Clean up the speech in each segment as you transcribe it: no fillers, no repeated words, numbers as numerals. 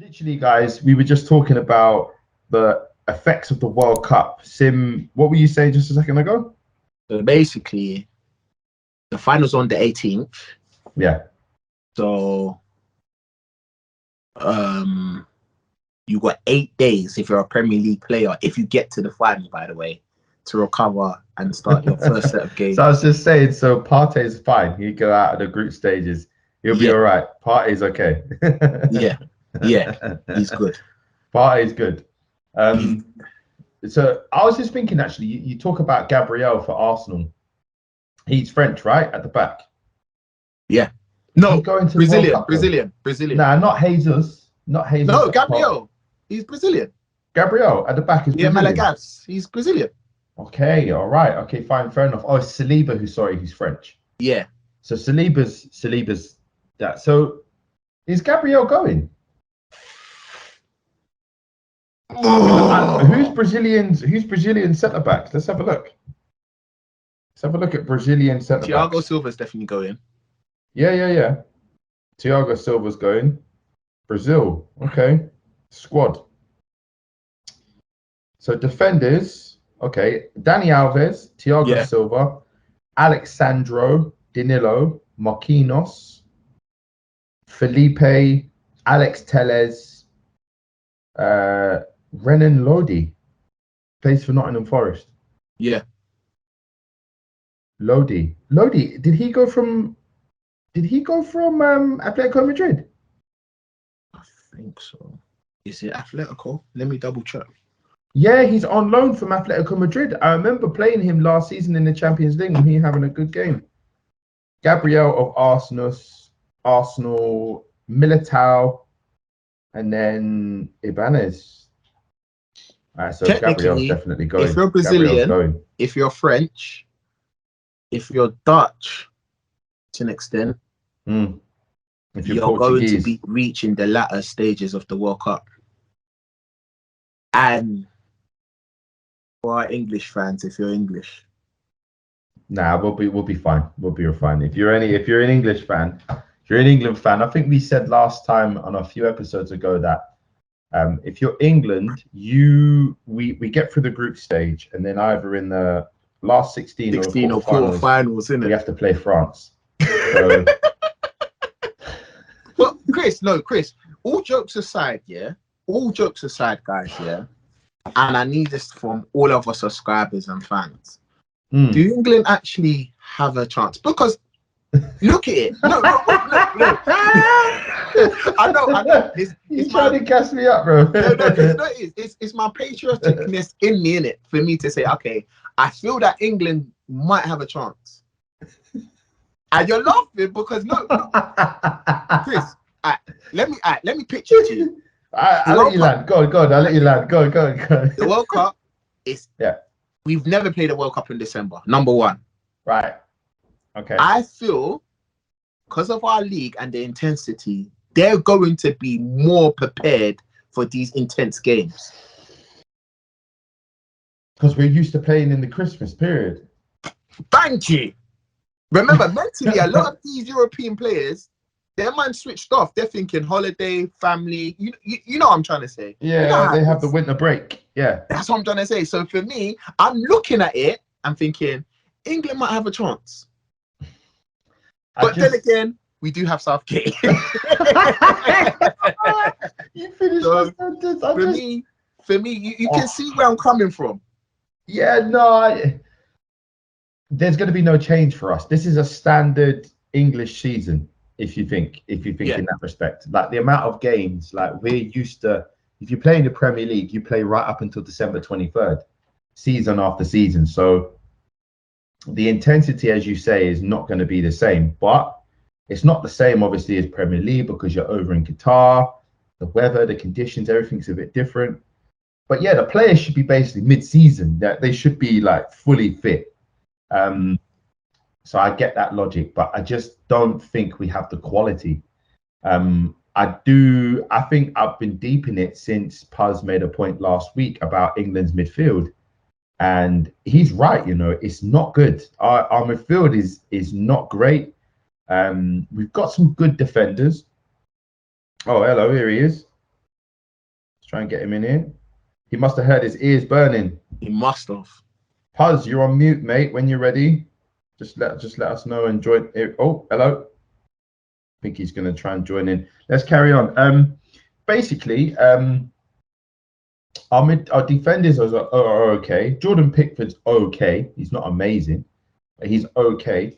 Literally, guys, we were just talking about the effects of the World Cup. Sim, what were you saying just a second ago? So basically, the final's on the 18th. Yeah. So, you got 8 days if you're a Premier League player, if you get to the final, by the way, to recover and start your first set of games. So I was just saying, so Partey's fine. He'd go out of the group stages. He'll be all right. Partey's okay. Yeah, he's good. Partey's good. So I was just thinking, actually, you talk about Gabriel for Arsenal. He's French, right? At the back. Yeah. No, going to Brazilian. Nah, not Jesus. Not Jesus. No, Gabriel. He's Brazilian. Gabriel at the back is Brazilian. Yeah, Malagas. He's Brazilian. Okay, all right. Okay, fine, fair enough. Oh, it's Saliba who's French. Yeah. So Saliba's that. So is Gabriel going? Who's Brazilian centre backs? Let's have a look. Let's have a look at Brazilian centre backs. Thiago Silva's definitely going. Yeah. Thiago Silva's going. Brazil. Okay. Squad. So defenders. Okay. Dani Alves, Thiago Silva, Alexandro, Danilo, Marquinhos, Felipe, Alex Telles, Renan Lodi plays for Nottingham Forest. Yeah. Lodi. Did he go from Atletico Madrid? I think so. Is it Atletico? Let me double check. Yeah, he's on loan from Atletico Madrid. I remember playing him last season in the Champions League and he having a good game. Gabriel of Arsenal, Militao, and then Ibanez. All right, so Gabriel's definitely going. If you're Brazilian, if you're French, if you're Dutch, to an extent, if you're going to be reaching the latter stages of the World Cup. And for our English fans, if you're English, nah, we'll be fine. We'll be fine. If you're an English fan, if you're an England fan, I think we said last time on a few episodes ago that if you're England, we get through the group stage, and then either in the last 16 or quarterfinals, isn't it? We have to play France. So... Well, Chris, all jokes aside, guys, yeah, and I need this from all of our subscribers and fans. Do England actually have a chance? Because look at it. No. I know. He's trying to gas me up, bro. It's my patrioticness in me, innit, for me to say, okay, I feel that England might have a chance. And you're laughing because no. Chris, let me picture to you. I'll let you land. Go on. I'll let you land. Go. The World Cup is... Yeah. We've never played a World Cup in December, number one. Right. Okay. I feel, because of our league and the intensity, they're going to be more prepared for these intense games. Because we're used to playing in the Christmas period. Thank you. Remember, mentally, a lot of these European players, their mind switched off. They're thinking holiday, family. You know what I'm trying to say. Yeah, they have the winter break. Yeah. That's what I'm trying to say. So for me, I'm looking at it and thinking, England might have a chance. But then again, we do have Southgate. You finished my sentence. For me, you can see where I'm coming from. Yeah, no, there's going to be no change for us. This is a standard English season. If you think in that respect, like the amount of games, like we're used to, if you play in the Premier League, you play right up until December 23rd, season after season. So the intensity, as you say, is not going to be the same, but it's not the same, obviously, as Premier League because you're over in Qatar, the weather, the conditions, everything's a bit different. But yeah, the players should be basically mid-season, that they should be like fully fit. So I get that logic, but I just don't think we have the quality. I think I've been deep in it since Puz made a point last week about England's midfield. And he's right, it's not good. Our midfield is not great. We've got some good defenders. Oh, hello, here he is. try and get him in here. He must have heard his ears burning. He must have. Puz, you're on mute, mate. When you're ready, just let us know and join. Oh, hello. I think he's going to try and join in. Let's carry on. Basically, our defenders are okay. Jordan Pickford's okay. He's not amazing, but he's okay.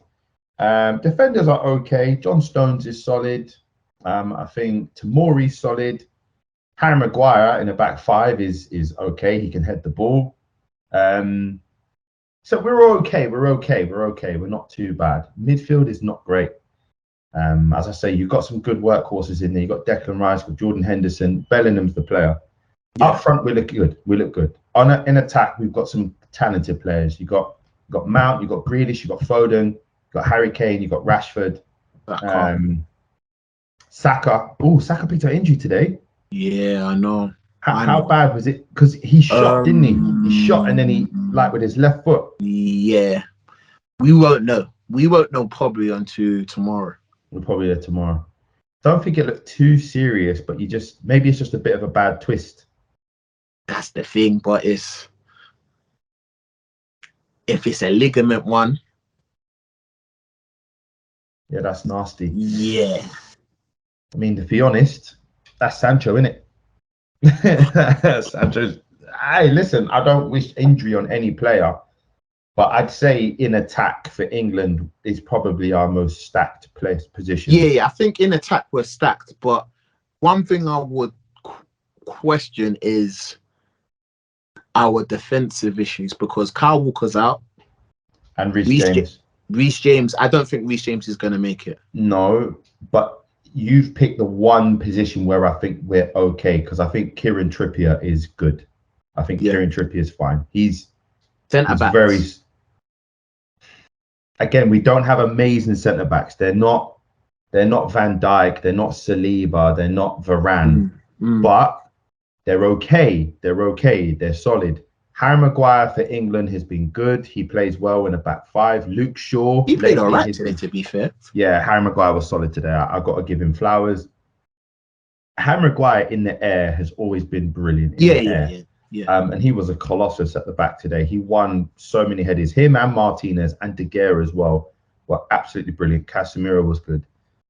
Defenders are okay. John Stones is solid. I think Tomori's solid. Harry Maguire in the back five is okay. He can head the ball. So we're okay. We're not too bad. Midfield is not great. As I say, you've got some good workhorses in there. You've got Declan Rice, got Jordan Henderson. Bellingham's the player. Yeah. Up front, we look good. In attack, we've got some talented players. You've got Mount, you've got Grealish, you've got Foden, you've got Harry Kane, you've got Rashford. Saka. Oh, Saka picked up injury today. Yeah, I know. How bad was it? Because he shot, didn't he? He shot and then he, with his left foot. Yeah. We won't know. We won't know probably until tomorrow. We're probably there tomorrow. Don't think it looked too serious, but maybe it's just a bit of a bad twist. That's the thing, but if it's a ligament one. Yeah, that's nasty. Yeah. I mean, to be honest, that's Sancho, isn't it? Sancho's. Hey, listen, I don't wish injury on any player, but I'd say in attack for England is probably our most stacked position. Yeah, I think in attack we're stacked, but one thing I would question is our defensive issues because Kyle Walker's out. And Reece James, I don't think Reece James is going to make it. No, but you've picked the one position where I think we're okay because I think Kieran Trippier is good. I think Kieran Trippier is fine. He's very. Again, we don't have amazing centre backs. They're not Van Dijk. They're not Saliba. They're not Varane. But they're okay. They're solid. Harry Maguire for England has been good. He plays well in the back five. Luke Shaw. He played all right today, to be fair. Yeah, Harry Maguire was solid today. I got to give him flowers. Harry Maguire in the air has always been brilliant. Yeah. And he was a colossus at the back today. He won so many headers. Him and Martinez and De Gea as well were absolutely brilliant. Casemiro was good.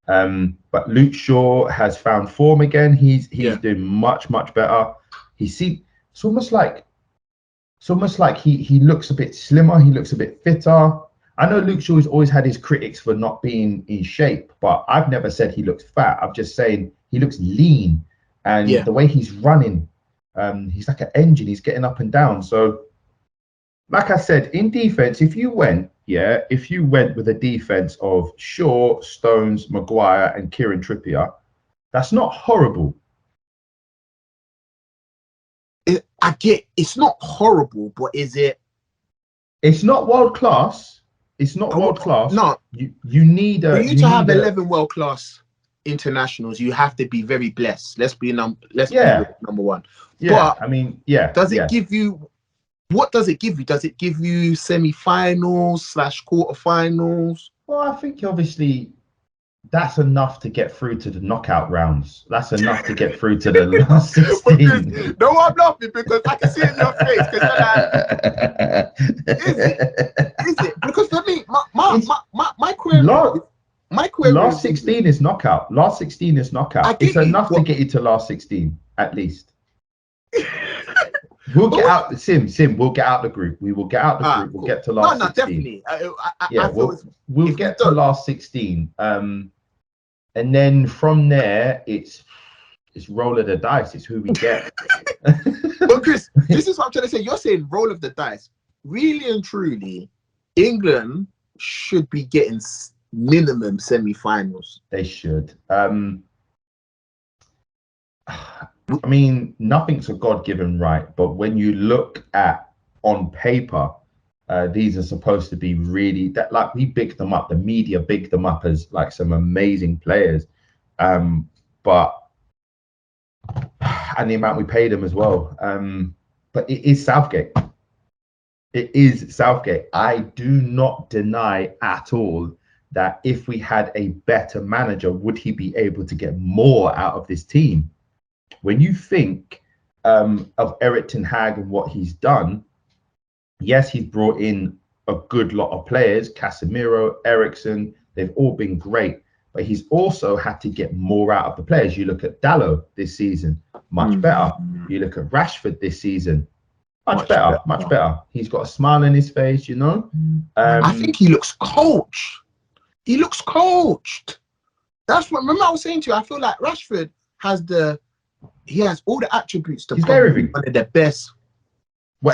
But Luke Shaw has found form again. He's doing much better. It's almost like he looks a bit slimmer. He looks a bit fitter. I know Luke Shaw has always had his critics for not being in shape, but I've never said he looks fat. I'm just saying he looks lean, and the way he's running, he's like an engine. He's getting up and down. So, like I said, in defense, if you went with a defense of Shaw, Stones, Maguire, and Kieran Trippier, that's not horrible. I get it's not horrible, but is it? It's not world class. It's not world class. No, you need for you to have 11 world class internationals, you have to be very blessed. Let's be number one. Yeah, but Does it give you? What does it give you? Does it give you semi-finals / quarterfinals? Well, I think obviously that's enough to get through to the knockout rounds. That's enough to get through to the last 16. No, I'm laughing because I can see it in your face. Is it? Because for me, my query. Last 16 is knockout. Last 16 is knockout. It's enough to get you to last 16, at least. We'll get out. Sim. We'll get out the group. We will get out the group. We'll get to last 16. Definitely. We'll get to last 16. And then from there, it's roll of the dice. It's who we get. But Chris, this is what I'm trying to say. You're saying roll of the dice. Really and truly, England should be getting minimum semi-finals. They should. I mean, nothing's a God-given right, but when you look at on paper, these are supposed to be really we bigged them up. The media bigged them up as like some amazing players, but and the amount we paid them as well. But it is Southgate. It is Southgate. I do not deny at all that if we had a better manager, would he be able to get more out of this team? When you think of Erik ten Hag and what he's done, yes, he's brought in a good lot of players, Casemiro, Eriksen, they've all been great, but he's also had to get more out of the players. You look at Dalot this season, much better. You look at Rashford this season, much better. He's got a smile on his face, you know. I think he looks coached. He looks coached. That's what. Remember, I was saying to you, I feel like Rashford has all the attributes to be one of the best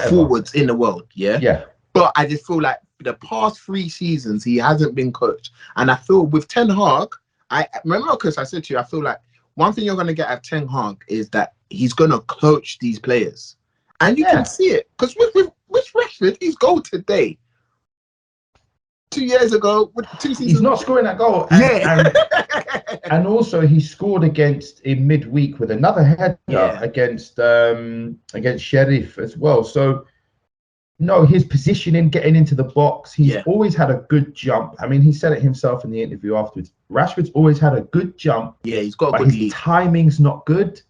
forwards in the world. Yeah. But I just feel like the past 3 seasons he hasn't been coached, and I feel with Ten Hag, I remember because I said to you, I feel like one thing you're going to get at Ten Hag is that he's going to coach these players, and you can see it because with Rashford, he's goal today. 2 years ago, 2 seasons, he's not scoring that goal. And also he scored in midweek with another header against Sheriff as well. So no, his positioning, getting into the box, he's always had a good jump. I mean, he said it himself in the interview afterwards. Rashford's always had a good jump. Yeah, he's got a but good his timing's not good.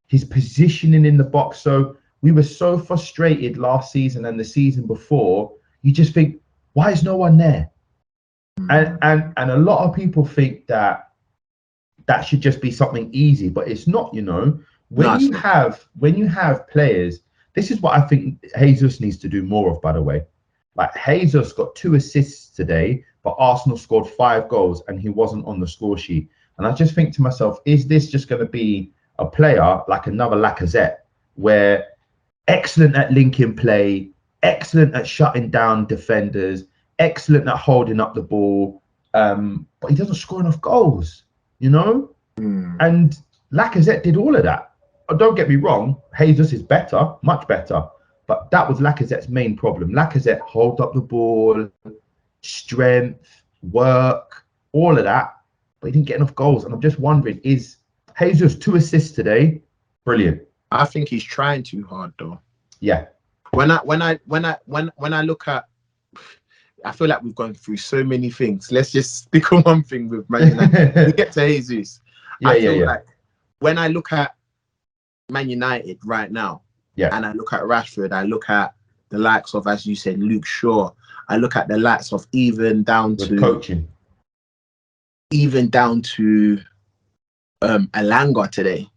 His positioning in the box. So we were so frustrated last season and the season before. You just think, why is no one there? And a lot of people think that should just be something easy, but it's not. You know, when you have players, this is what I think Jesus needs to do more of. By the way, like Jesus got 2 assists today, but Arsenal scored 5 goals and he wasn't on the score sheet. And I just think to myself, is this just going to be a player like another Lacazette, where excellent at linking play, excellent at shutting down defenders, excellent at holding up the ball, but he doesn't score enough goals, you know? And Lacazette did all of that. Don't get me wrong, Jesus is better, much better, but that was Lacazette's main problem. Lacazette hold up the ball, strength, work, all of that, but he didn't get enough goals. And I'm just wondering, is Jesus 2 assists today? Brilliant. I think he's trying too hard though. Yeah. When I look at, I feel like we've gone through so many things. Let's just stick on one thing with Man United. We get to Jesus. I feel like when I look at Man United right now, and I look at Rashford, I look at the likes of, as you said, Luke Shaw. I look at the likes of even down to coaching, even down to Elanga today.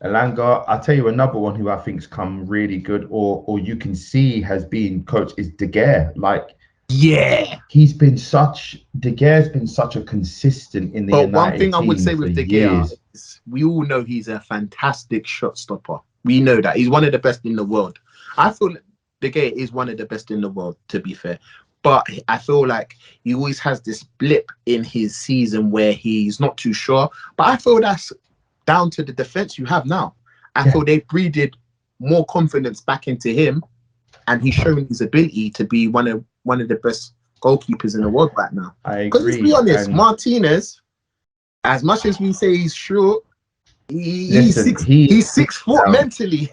Elanga, I'll tell you another one who I think's come really good, or you can see has been coached, is De Gea. Like, he's been De Gea's been such a consistent in the United one thing I would team say with De Gea is we all know he's a fantastic shot stopper. We know that he's one of the best in the world. I feel De Gea is one of the best in the world, to be fair. But I feel like he always has this blip in his season where he's not too sure. But I feel that's down to the defense you have now. I feel they breeded more confidence back into him, and he's showing his ability to be one of the best goalkeepers in the world right now. I agree. Because let's be honest, Martinez, as much as we say he's short, he's 6 foot mentally.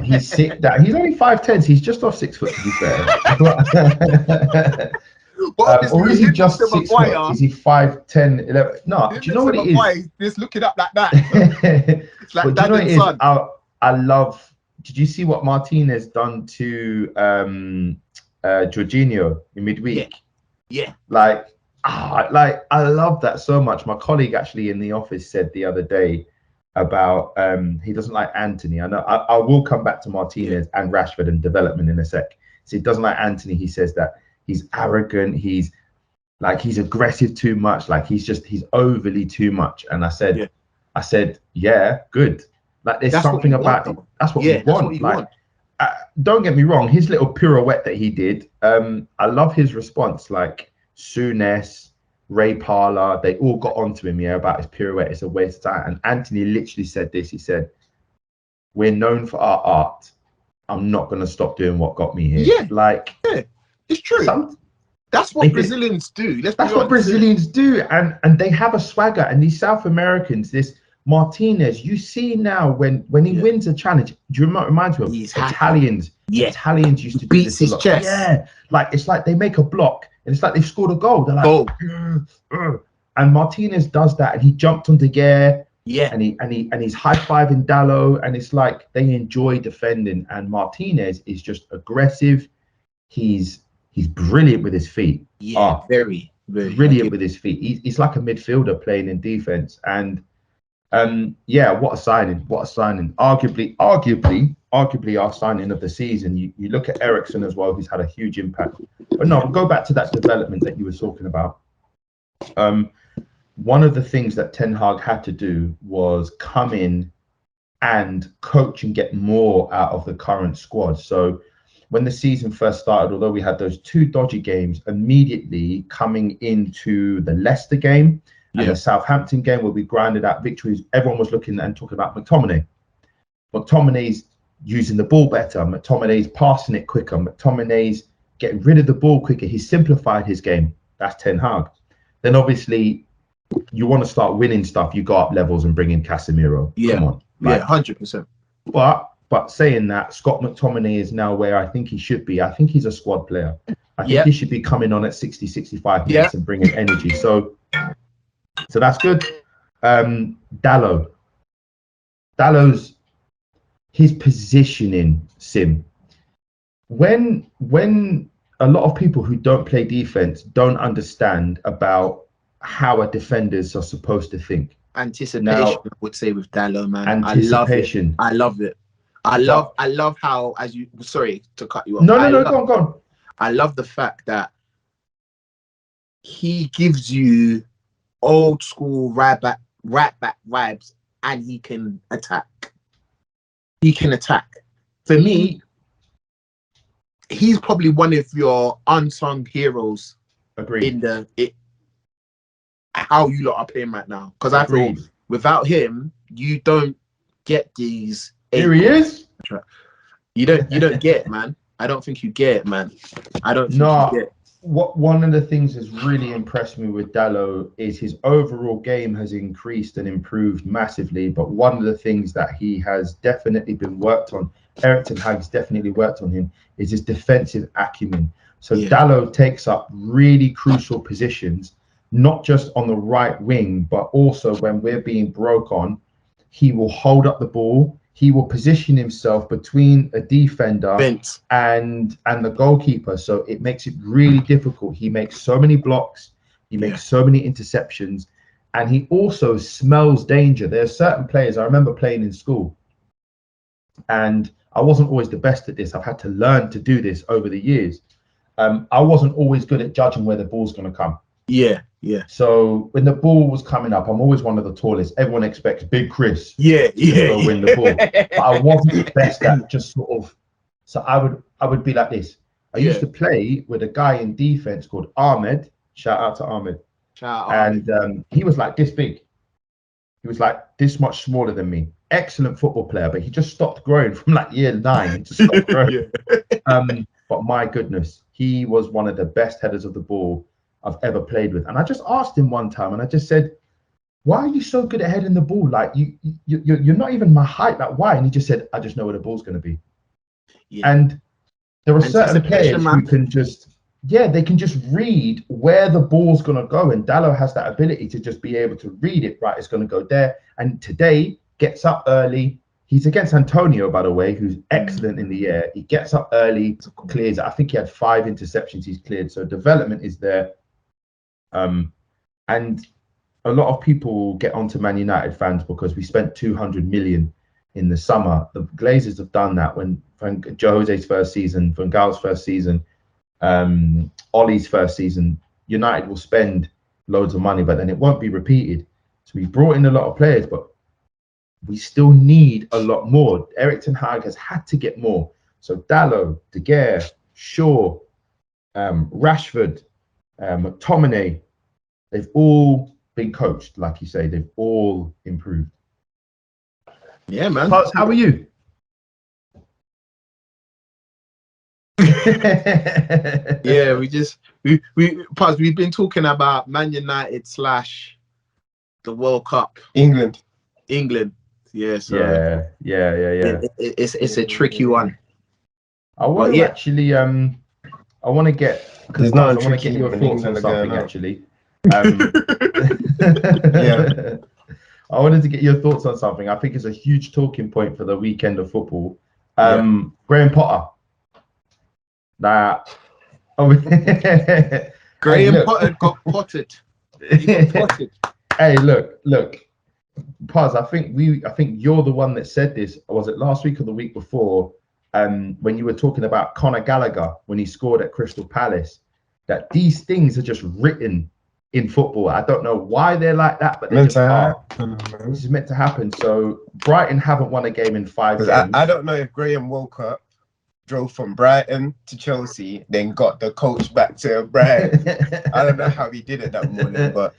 He's sick. He's only 5'10". So he's just off 6 foot, to be fair. Or is he just 6 foot? Is he 5'10", 11? No, do you know what it is? Just look it up like that. It's like dad and son. I love. Did you see what Martinez done to Jorginho in midweek? Yeah. Like I love that so much. My colleague actually in the office said the other day about he doesn't like Anthony. I know I will come back to Martinez and Rashford and development in a sec. So he doesn't like Anthony. He says that he's arrogant. He's aggressive too much. Like he's overly too much. And I said, yeah, good. Like there's something about it. That's what we want. Like, don't get me wrong. His little pirouette that he did, I love his response. Like Souness, Ray Parler, they all got onto him about his pirouette. It's a waste of time. And Anthony literally said this. He said, "We're known for our art. I'm not going to stop doing what got me here." It's true. That's what Brazilians do. That's what Brazilians do, and they have a swagger. And these South Americans, this Martinez, you see now when he wins a challenge, do you remind me of Italians? Yeah. Italians used to beat his chest. Yeah, like it's like they make a block and it's like they've scored a goal. They're like, and Martinez does that, and he jumped on De Gea. Yeah. And he's high-fiving Dalot, and it's like they enjoy defending. And Martinez is just aggressive. He's brilliant with his feet. Yeah, very, very brilliant with his feet. He's like a midfielder playing in defense. And yeah, what a signing! What a signing! Arguably our signing of the season. You look at Eriksen as well, who's had a huge impact. But no, we'll go back to that development that you were talking about. One of the things that Ten Hag had to do was come in and coach and get more out of the current squad. So when the season first started, although we had those 2 dodgy games, immediately coming into the Leicester game and the Southampton game where we grinded out victories, everyone was looking and talking about McTominay. McTominay's using the ball better. McTominay's passing it quicker. McTominay's getting rid of the ball quicker. He's simplified his game. That's Ten Hag. Then obviously you want to start winning stuff. You go up levels and bring in Casemiro. Yeah. Come on. Like, 100%. But saying that, Scott McTominay is now where I think he should be. I think he's a squad player. I think he should be coming on at 60, 65 minutes and bringing energy. So that's good. Dalot's his positioning, Sim. When a lot of people who don't play defense don't understand about how a defenders are supposed to think. Anticipation, I would say, with Dalot, man. Anticipation. I love it. I love how, as you, sorry to cut you off. No, go on. I love the fact that he gives you old school right back vibes, and he can attack. For me, he's probably one of your unsung heroes. Agreed. How you lot are playing right now, because I feel without him, you don't get these. Here he is. You don't get it, man. I don't think you get it, man. I don't think you get it. One of the things that's really impressed me with Dalot is his overall game has increased and improved massively. But one of the things that he has definitely been worked on, Erik ten Hag's definitely worked on him, is his defensive acumen. So Dalot takes up really crucial positions, not just on the right wing, but also when we're being broke on, he will hold up the ball. He will position himself between a defender and the goalkeeper. So it makes it really difficult. He makes so many blocks. He makes so many interceptions. And he also smells danger. There are certain players, I remember playing in school, and I wasn't always the best at this. I've had to learn to do this over the years. I wasn't always good at judging where the ball's going to come. Yeah. So when the ball was coming up, I'm always one of the tallest. Everyone expects Big Chris to go win the ball. But I wasn't the best at just sort of. So I would be like this. I used to play with a guy in defense called Ahmed. Shout out to Ahmed. And he was like this big. He was like this much smaller than me. Excellent football player, but he just stopped growing from like year 9. He just stopped growing. But my goodness, he was one of the best headers of the ball I've ever played with. And I just asked him one time, and I just said, why are you so good at heading the ball? Like you're not even my height. Like why? And he just said, I just know where the ball's going to be. And there are certain players who can just, they can just read where the ball's going to go. And Dalot has that ability to just be able to read it. Right, it's going to go there. And today gets up early. He's against Antonio, by the way, who's excellent in the air. He gets up early, clears. I think he had 5 interceptions he's cleared. So development is there. And a lot of people get onto Man United fans because we spent 200 million in the summer. The Glazers have done that when Jose's first season, Van Gaal's first season, Ollie's first season. United will spend loads of money, but then it won't be repeated. So we brought in a lot of players, but we still need a lot more. Erik ten Hag has had to get more. So Dalot, De Gea, Shaw, Rashford, McTominay, they've all been coached, like you say. They've all improved. Yeah, man. Paz, how are you? Yeah, we've been talking about Man United / the World Cup. England. Yeah, so yeah. It's a tricky one. I want to actually I want to get, because I want to get your thoughts on something actually. I I wanted to get your thoughts on something. I think it's a huge talking point for the weekend of football. Graham Potter. Graham Potter got potted. He got potted. Hey, look, Paz. I think you're the one that said this. Was it last week or the week before? When you were talking about Conor Gallagher when he scored at Crystal Palace, that these things are just written in football. I don't know why they're like that, but they just are. This is meant to happen. So Brighton haven't won a game in 5 games. I don't know if Graham woke up, drove from Brighton to Chelsea, then got the coach back to Brighton. I don't know how he did it that morning, but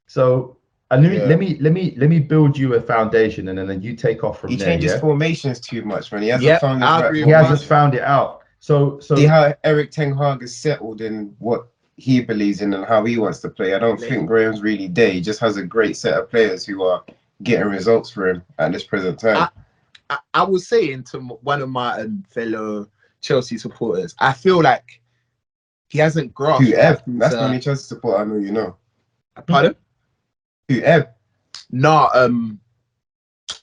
so let me build you a foundation, and then you take off from there. He changes formations too much, man. He hasn't found he hasn't found it out. So see how Eric Ten Hag is settled in what he believes in and how he wants to play. I don't think Graham's really there. He just has a great set of players who are getting results for him at this present time. I was saying to one of my fellow Chelsea supporters, I feel like he hasn't grasped. That's the only Chelsea supporter I know you know. Pardon? Who, Ev? No,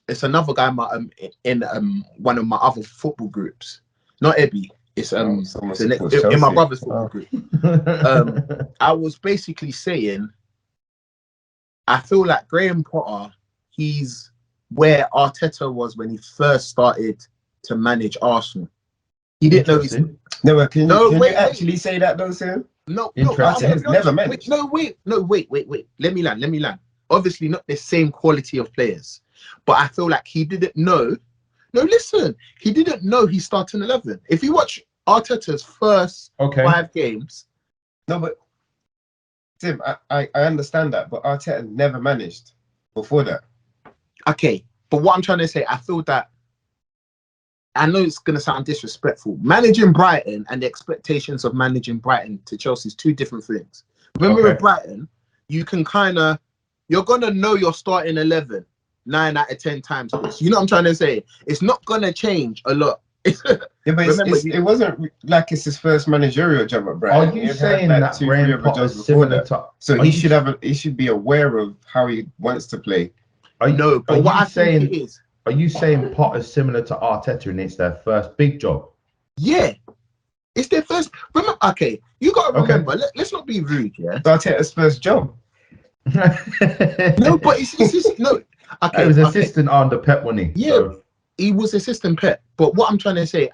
it's another guy in one of my other football groups. Not Ebby. It's in my brother's football group. I was basically saying, I feel like Graham Potter, he's where Arteta was when he first started to manage Arsenal. He didn't know he's... No, can you actually say that though, Sam? No, never managed. Wait. Let me land. Obviously not the same quality of players, but I feel like he didn't know. No, listen, he didn't know he's starting 11. If you watch Arteta's first 5 games. No, but Tim, I understand that, but Arteta never managed before that. Okay, but what I'm trying to say, I feel that, I know it's going to sound disrespectful, managing Brighton and the expectations of managing Brighton to Chelsea is 2 different things. When we're at Brighton, you can you're going to know your starting 11 9 out of 10 times. You know what I'm trying to say? It's not going to change a lot. But it wasn't like it's his first managerial job at Brighton. Are you saying that Graham Potter is similar to... So he should be aware of how he wants to play. Are you saying Potter's similar to Arteta and it's their first big job? Yeah. It's their first... Remember, you got to remember, let's not be rude, yeah? Arteta's first job. No, but it's no. Okay, he was assistant under Pep, wasn't he? Yeah, so he was assistant Pep. But what I'm trying to say,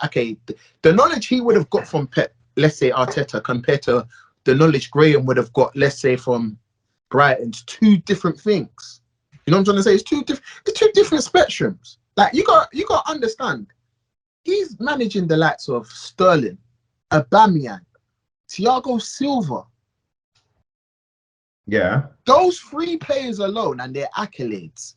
the knowledge he would have got from Pep, let's say Arteta, compared to the knowledge Graham would have got, let's say, from Brighton's 2 different things. You know what I'm trying to say? It's two different spectrums. Like you got to understand, he's managing the likes of Sterling, Aubameyang, Thiago Silva. Yeah. Those 3 players alone and their accolades.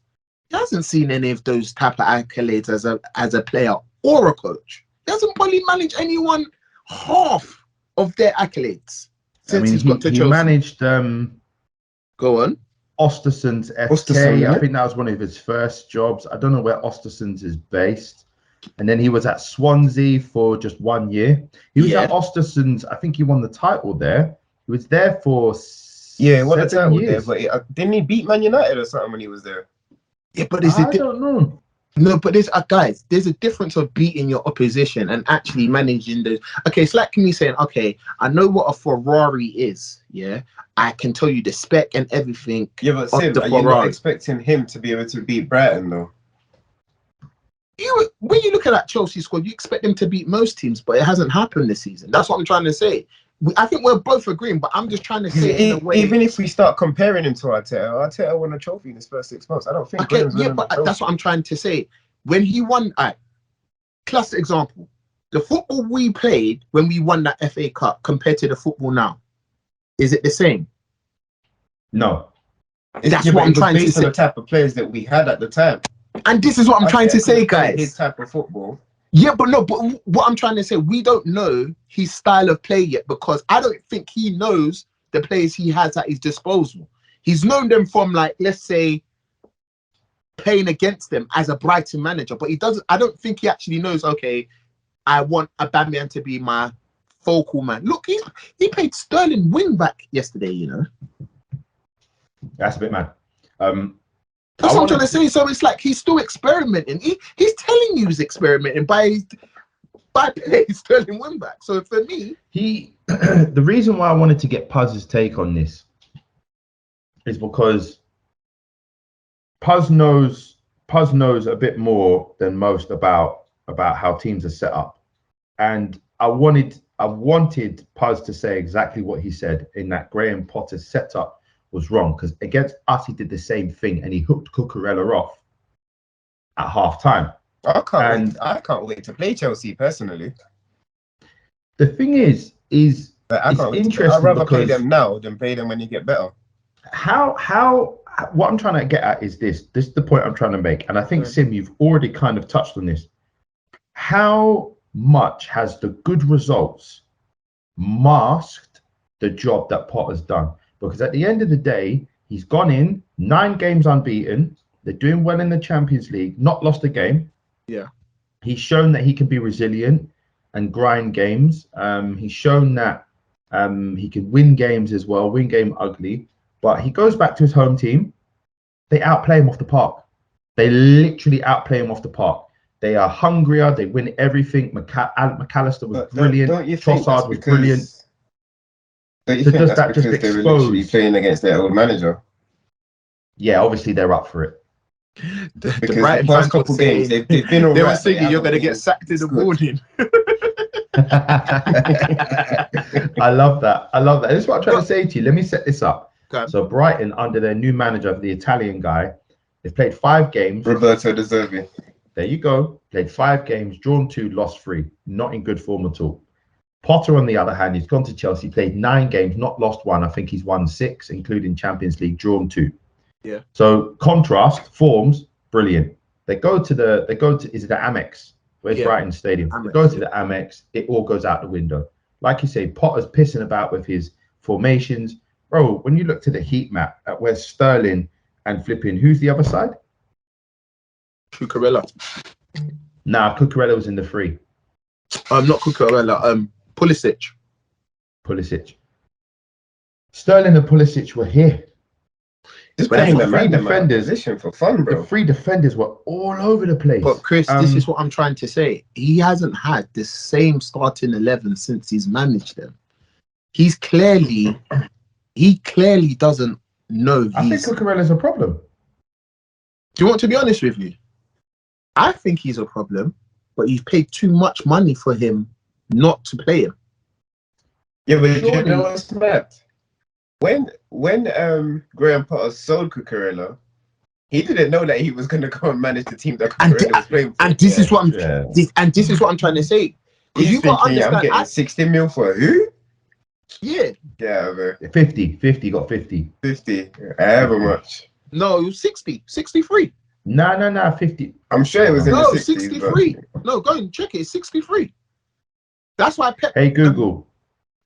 He hasn't seen any of those type of accolades as a player or a coach. He hasn't probably managed anyone half of their accolades since he's got to Chelsea. He managed Go on. Ostersund's FK. I think that was one of his first jobs. I don't know where Ostersund's is based. And then he was at Swansea for just 1 year. He was at Ostersund's. I think he won the title there. He was there for... Yeah, he won the title there, but didn't he beat Man United or something when he was there? Yeah, but I don't know. No, but there's guys, there's a difference of beating your opposition and actually managing the... Okay, it's like me saying, I know what a Ferrari is, yeah? I can tell you the spec and everything. Yeah, but Sim, are you not expecting him to be able to beat Brighton, though? When you look at that Chelsea squad, you expect them to beat most teams, but it hasn't happened this season. That's what I'm trying to say. I think we're both agreeing, but I'm just trying to say it in a way. Even if we start comparing him to Arteta won a trophy in his first 6 months. I don't think. That's what I'm trying to say. When he won, classic example, the football we played when we won that FA Cup compared to the football now, is it the same? No. That's what I'm trying to say. Based on the type of players that we had at the time. And this is what I'm trying to say, guys. His type of football. Yeah, but what I'm trying to say, we don't know his style of play yet because I don't think he knows the players he has at his disposal. He's known them from, like, let's say, playing against them as a Brighton manager, but he doesn't. I don't think he actually knows, I want Aubameyang to be my focal man. Look, he played Sterling wing back yesterday, you know. That's a bit mad. That's what I'm trying to say. So it's like he's still experimenting. He's telling you he's experimenting by playing Sterling wing back. So for me, the reason why I wanted to get Puz's take on this is because Puz knows a bit more than most about how teams are set up, and I wanted Puz to say exactly what he said, in that Graham Potter's setup was wrong, because against us he did the same thing and he hooked Cucurella off at half time. I can't wait to play Chelsea personally. The thing is I can't wait interesting. I'd rather play them now than play them when you get better. What I'm trying to get at is this is the point I'm trying to make, and I think Sim, you've already kind of touched on this. How much has the good results masked the job that Potter's done? Because at the end of the day, he's gone in 9 games unbeaten. They're doing well in the Champions League, not lost a game. Yeah. He's shown that he can be resilient and grind games. He's shown that he can win games as well, win game ugly. But he goes back to his home team. They outplay him off the park. They literally outplay him off the park. They are hungrier. They win everything. McAllister was brilliant. Trossard was brilliant. Don't you think that's because they were literally playing against their old manager? Yeah, obviously they're up for it. The Brighton past couple games, they've been all right. They were thinking you're going to get sacked in the morning. I love that. This is what I'm trying to say to you. Let me set this up. Okay. So Brighton, under their new manager, the Italian guy, they've played 5 games. Roberto De Zerbi. There you go. Played 5 games, drawn 2, lost 3. Not in good form at all. Potter, on the other hand, he's gone to Chelsea, played 9 games, not lost 1. I think he's won 6, including Champions League, drawn 2. Yeah. So contrast, forms, brilliant. They go to is it the Amex? Where's Brighton Stadium? Amex, they go to the Amex, it all goes out the window. Like you say, Potter's pissing about with his formations. Bro, when you look to the heat map at where Sterling and flipping, who's the other side? Cucurella. Nah, Cucurella was in the 3. Not Cucurella. Pulisic. Sterling and Pulisic were here. Just But playing the them 3 random defenders position for fun, bro. The 3 defenders were all over the place. But Chris, this is what I'm trying to say. He hasn't had the same starting 11 since he's managed them. He clearly doesn't know. I think Cucurella's a problem. Do you want to be honest with you? I think he's a problem, but you've paid too much money for him not to play him. Yeah, but do you know what's mad? When Graham Potter sold Cucurella, he didn't know that he was going to go and manage the team that Cucurella was playing for. And this is what I'm trying to say. Because you got to understand, I'm getting 60 mil for who? Yeah. Yeah, bro. 50 got 50. 50. However much. No, it was 60. 63. No, 50. I'm sure it was in the 60s. 63. But... No, go and check it. It's 63. That's why Pep... Hey, Google.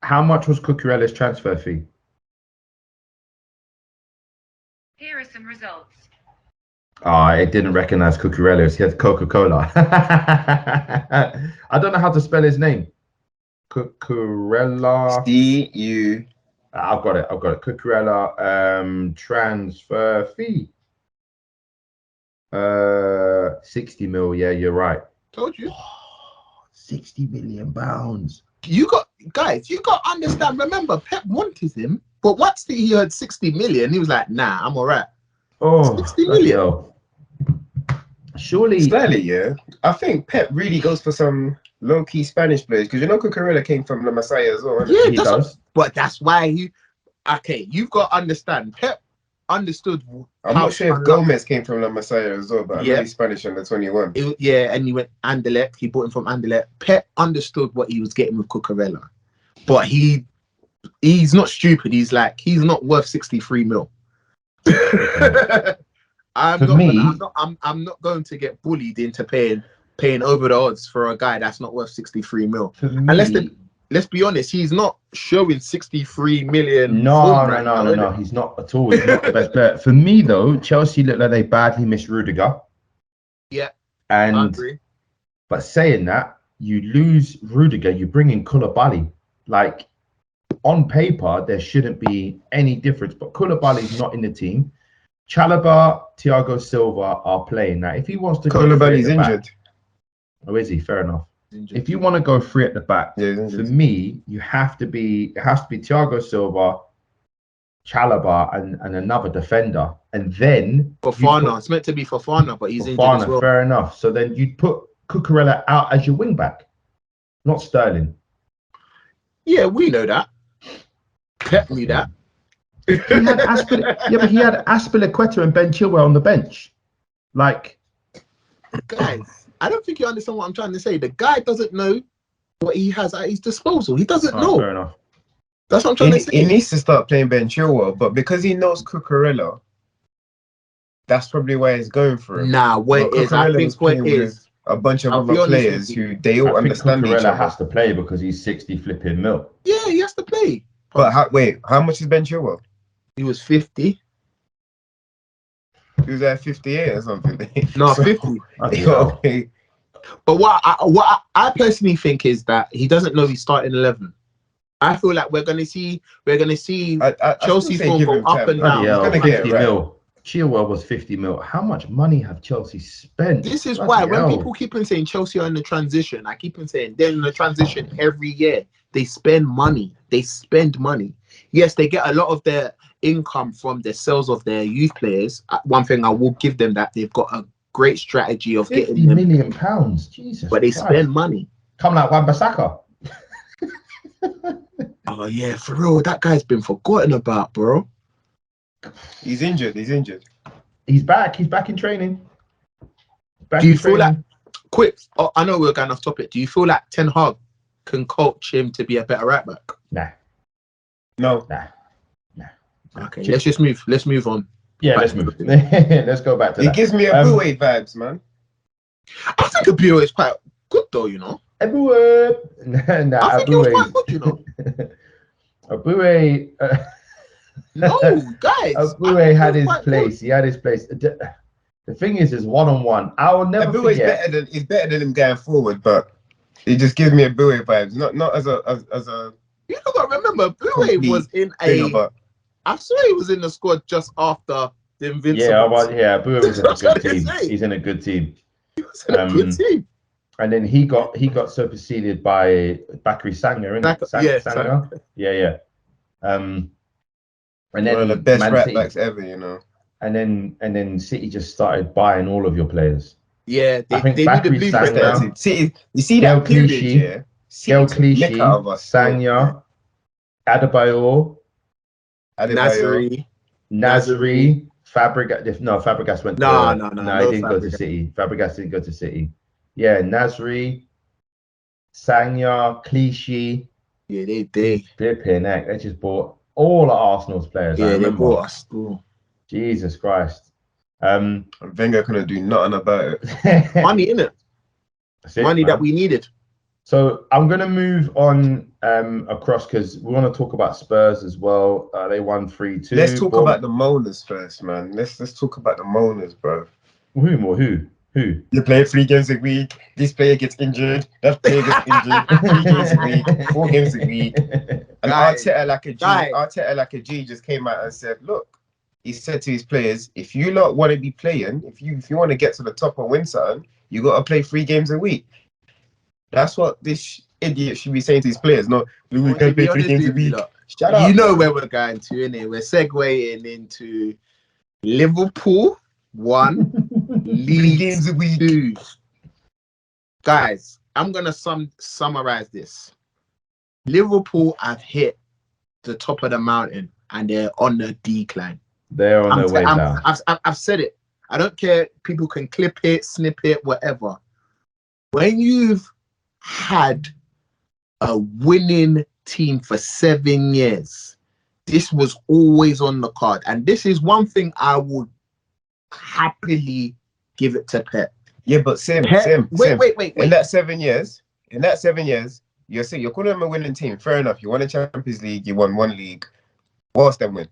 How much was Cucurella's transfer fee? Here are some results. It didn't recognize Cucurella. He had Coca-Cola. I don't know how to spell his name. Cucurella. C-U. I've got it. Cucurella transfer fee. 60 mil. Yeah, you're right. Told you. 60 million pounds. You got to understand. Remember, Pep wanted him, but once he heard 60 million, he was like, "Nah, I'm all right." 60 million. Surely, slightly, yeah. I think Pep really goes for some low-key Spanish players because you know Cucurella came from La Masia as well. Yeah, he does. But that's why you've got to understand. Pep understood. I'm not sure if Gomez came from La Masia as well, but I know he's Spanish under 21. And he went Anderlecht. He bought him from Anderlecht. Pep understood what he was getting with Cucurella, but he's not stupid. He's not worth 63 mil. I'm not going to get bullied into paying over the odds for a guy that's not worth 63 mil. And let's be honest, he's not showing 63 million. No, he's not at all. He's not the best player. For me, though, Chelsea look like they badly missed Rudiger. Yeah, and I agree. But saying that, you lose Rudiger, you bring in Koulibaly. Like, on paper, there shouldn't be any difference. But Koulibaly's not in the team. Chalobah, Thiago Silva are playing now. If he wants to go Koulibaly's three at the injured. back, oh, is he? Fair enough. Injured. If you want to go three at the back, Yeah, he's for injured. me, it has to be Thiago Silva, Chalobah, and another defender, and then Fofana. It's meant to be Fofana, but he's injured as Fofana. well. Fair enough. So then you'd put Cucurella out as your wing back, not Sterling. Yeah, we know that. Pep knew that. He had but he had Aspilicueta and Ben Chilwell on the bench. Like, Guys, I don't think you understand what I'm trying to say. The guy doesn't know what he has at his disposal. He doesn't know. Fair enough. That's what I'm trying to He say. needs to start playing Ben Chilwell, but because he knows Cucurella, that's probably why he's going for him. Nah, what it But is, I Cucurella think was what it playing is, a bunch of I'll be other honest players with you. who they all I think understand each Cucurella other. has to play because he's 60 flipping mil. yeah, he has to play. But how much is Ben Chilwell? He was 50. He was at 58 or something. No, So- 50. Okay. But what I personally think is that he doesn't know he's starting 11. I feel like we're gonna see I Chelsea still say form give go him up time. and down. He's Yeah, gonna get 50 it right. mil. Chilwell was 50 mil. How much money have Chelsea spent? This is Bloody why when hell. people keep on saying Chelsea are in the transition, I keep on saying they're in the transition every year. They spend money. Yes, they get a lot of their income from the sales of their youth players. One thing I will give them that they've got a great strategy of 50 getting them, million pounds. Jesus. but they Christ. spend money. Come like Wan-Bissaka. Oh yeah, for real, that guy's been forgotten about, bro. He's injured. He's back. He's back in training. Back Do you in feel training. Quick, I know we're going off topic. Do you feel like Ten Hag can coach him to be a better right back? Nah. No. Okay, let's move on. Yeah, let's move. Let's go back to It that. gives me a Boué vibes, man. I think Abio is quite good though, you know. Aboué. Nah, I think he was quite good, you know. Aboué. No, guys. Aboué had his place. He had his place. The thing is one-on-one. I will never Boué's forget. he's better than him going forward, but it just gives me a Boué vibes. Not as a You got to remember, Boué was in thing, but I swear he was in the squad just after the Invincibles. Yeah, Aboué was in a That's what good I'm team. saying. He's in a good team. He was in a good team. And then he got superseded by Bakary Sagna, innit? Yeah, Sagna. Yeah. And then one of the best Man right City, backs ever, you know. and then City just started buying all of your players. Yeah, I think they need the Bakary blueprint. Sagna, there. See, you see Gael that period, Clichy, yeah? Gael City took the mick out of Clichy, us. Sagna, Adebayor, Adebayor. Nasri, Fabregas. No, Fabregas went. No, he didn't go to Fabregas. City. Fabregas didn't go to City. Yeah, Nasri, Sagna, Clichy, Yeah, they flipping heck. They just bought all of Arsenal's players. I they remember. bought us. Ooh. Jesus Christ. Wenger couldn't do nothing about it. Money in it. That's it, Money man. that we needed. So I'm going to move on across because we want to talk about Spurs as well. They won 3-2. Let's talk about the moaners first, man. Let's talk about the moaners, bro. Who? You play 3 games a week. This player gets injured. That player gets injured. 3 games a week. 4 games a week. And Guys, Arteta like a G just came out and said, look, he said to his players, if you lot want to be playing, if you want to get to the top and win something, you got to play 3 games a week. That's what this idiot should be saying to his players. No, we To can be play 3 honest games a with you, week. lot, Shut up. you know where we're going to, innit? We're segueing into Liverpool 1, 3 Leeds games a week. 2. Guys, I'm gonna summarize this. Liverpool have hit the top of the mountain and they're on the decline. They're on their way down. I've said it. I don't care. People can clip it, snip it, whatever. When you've had a winning team for 7 years, this was always on the card. And this is one thing I would happily give it to Pep. Yeah, but Sim. Wait. In that 7 years, you're saying you're calling them a winning team. Fair enough. You won a Champions League, you won 1 league. What else them win?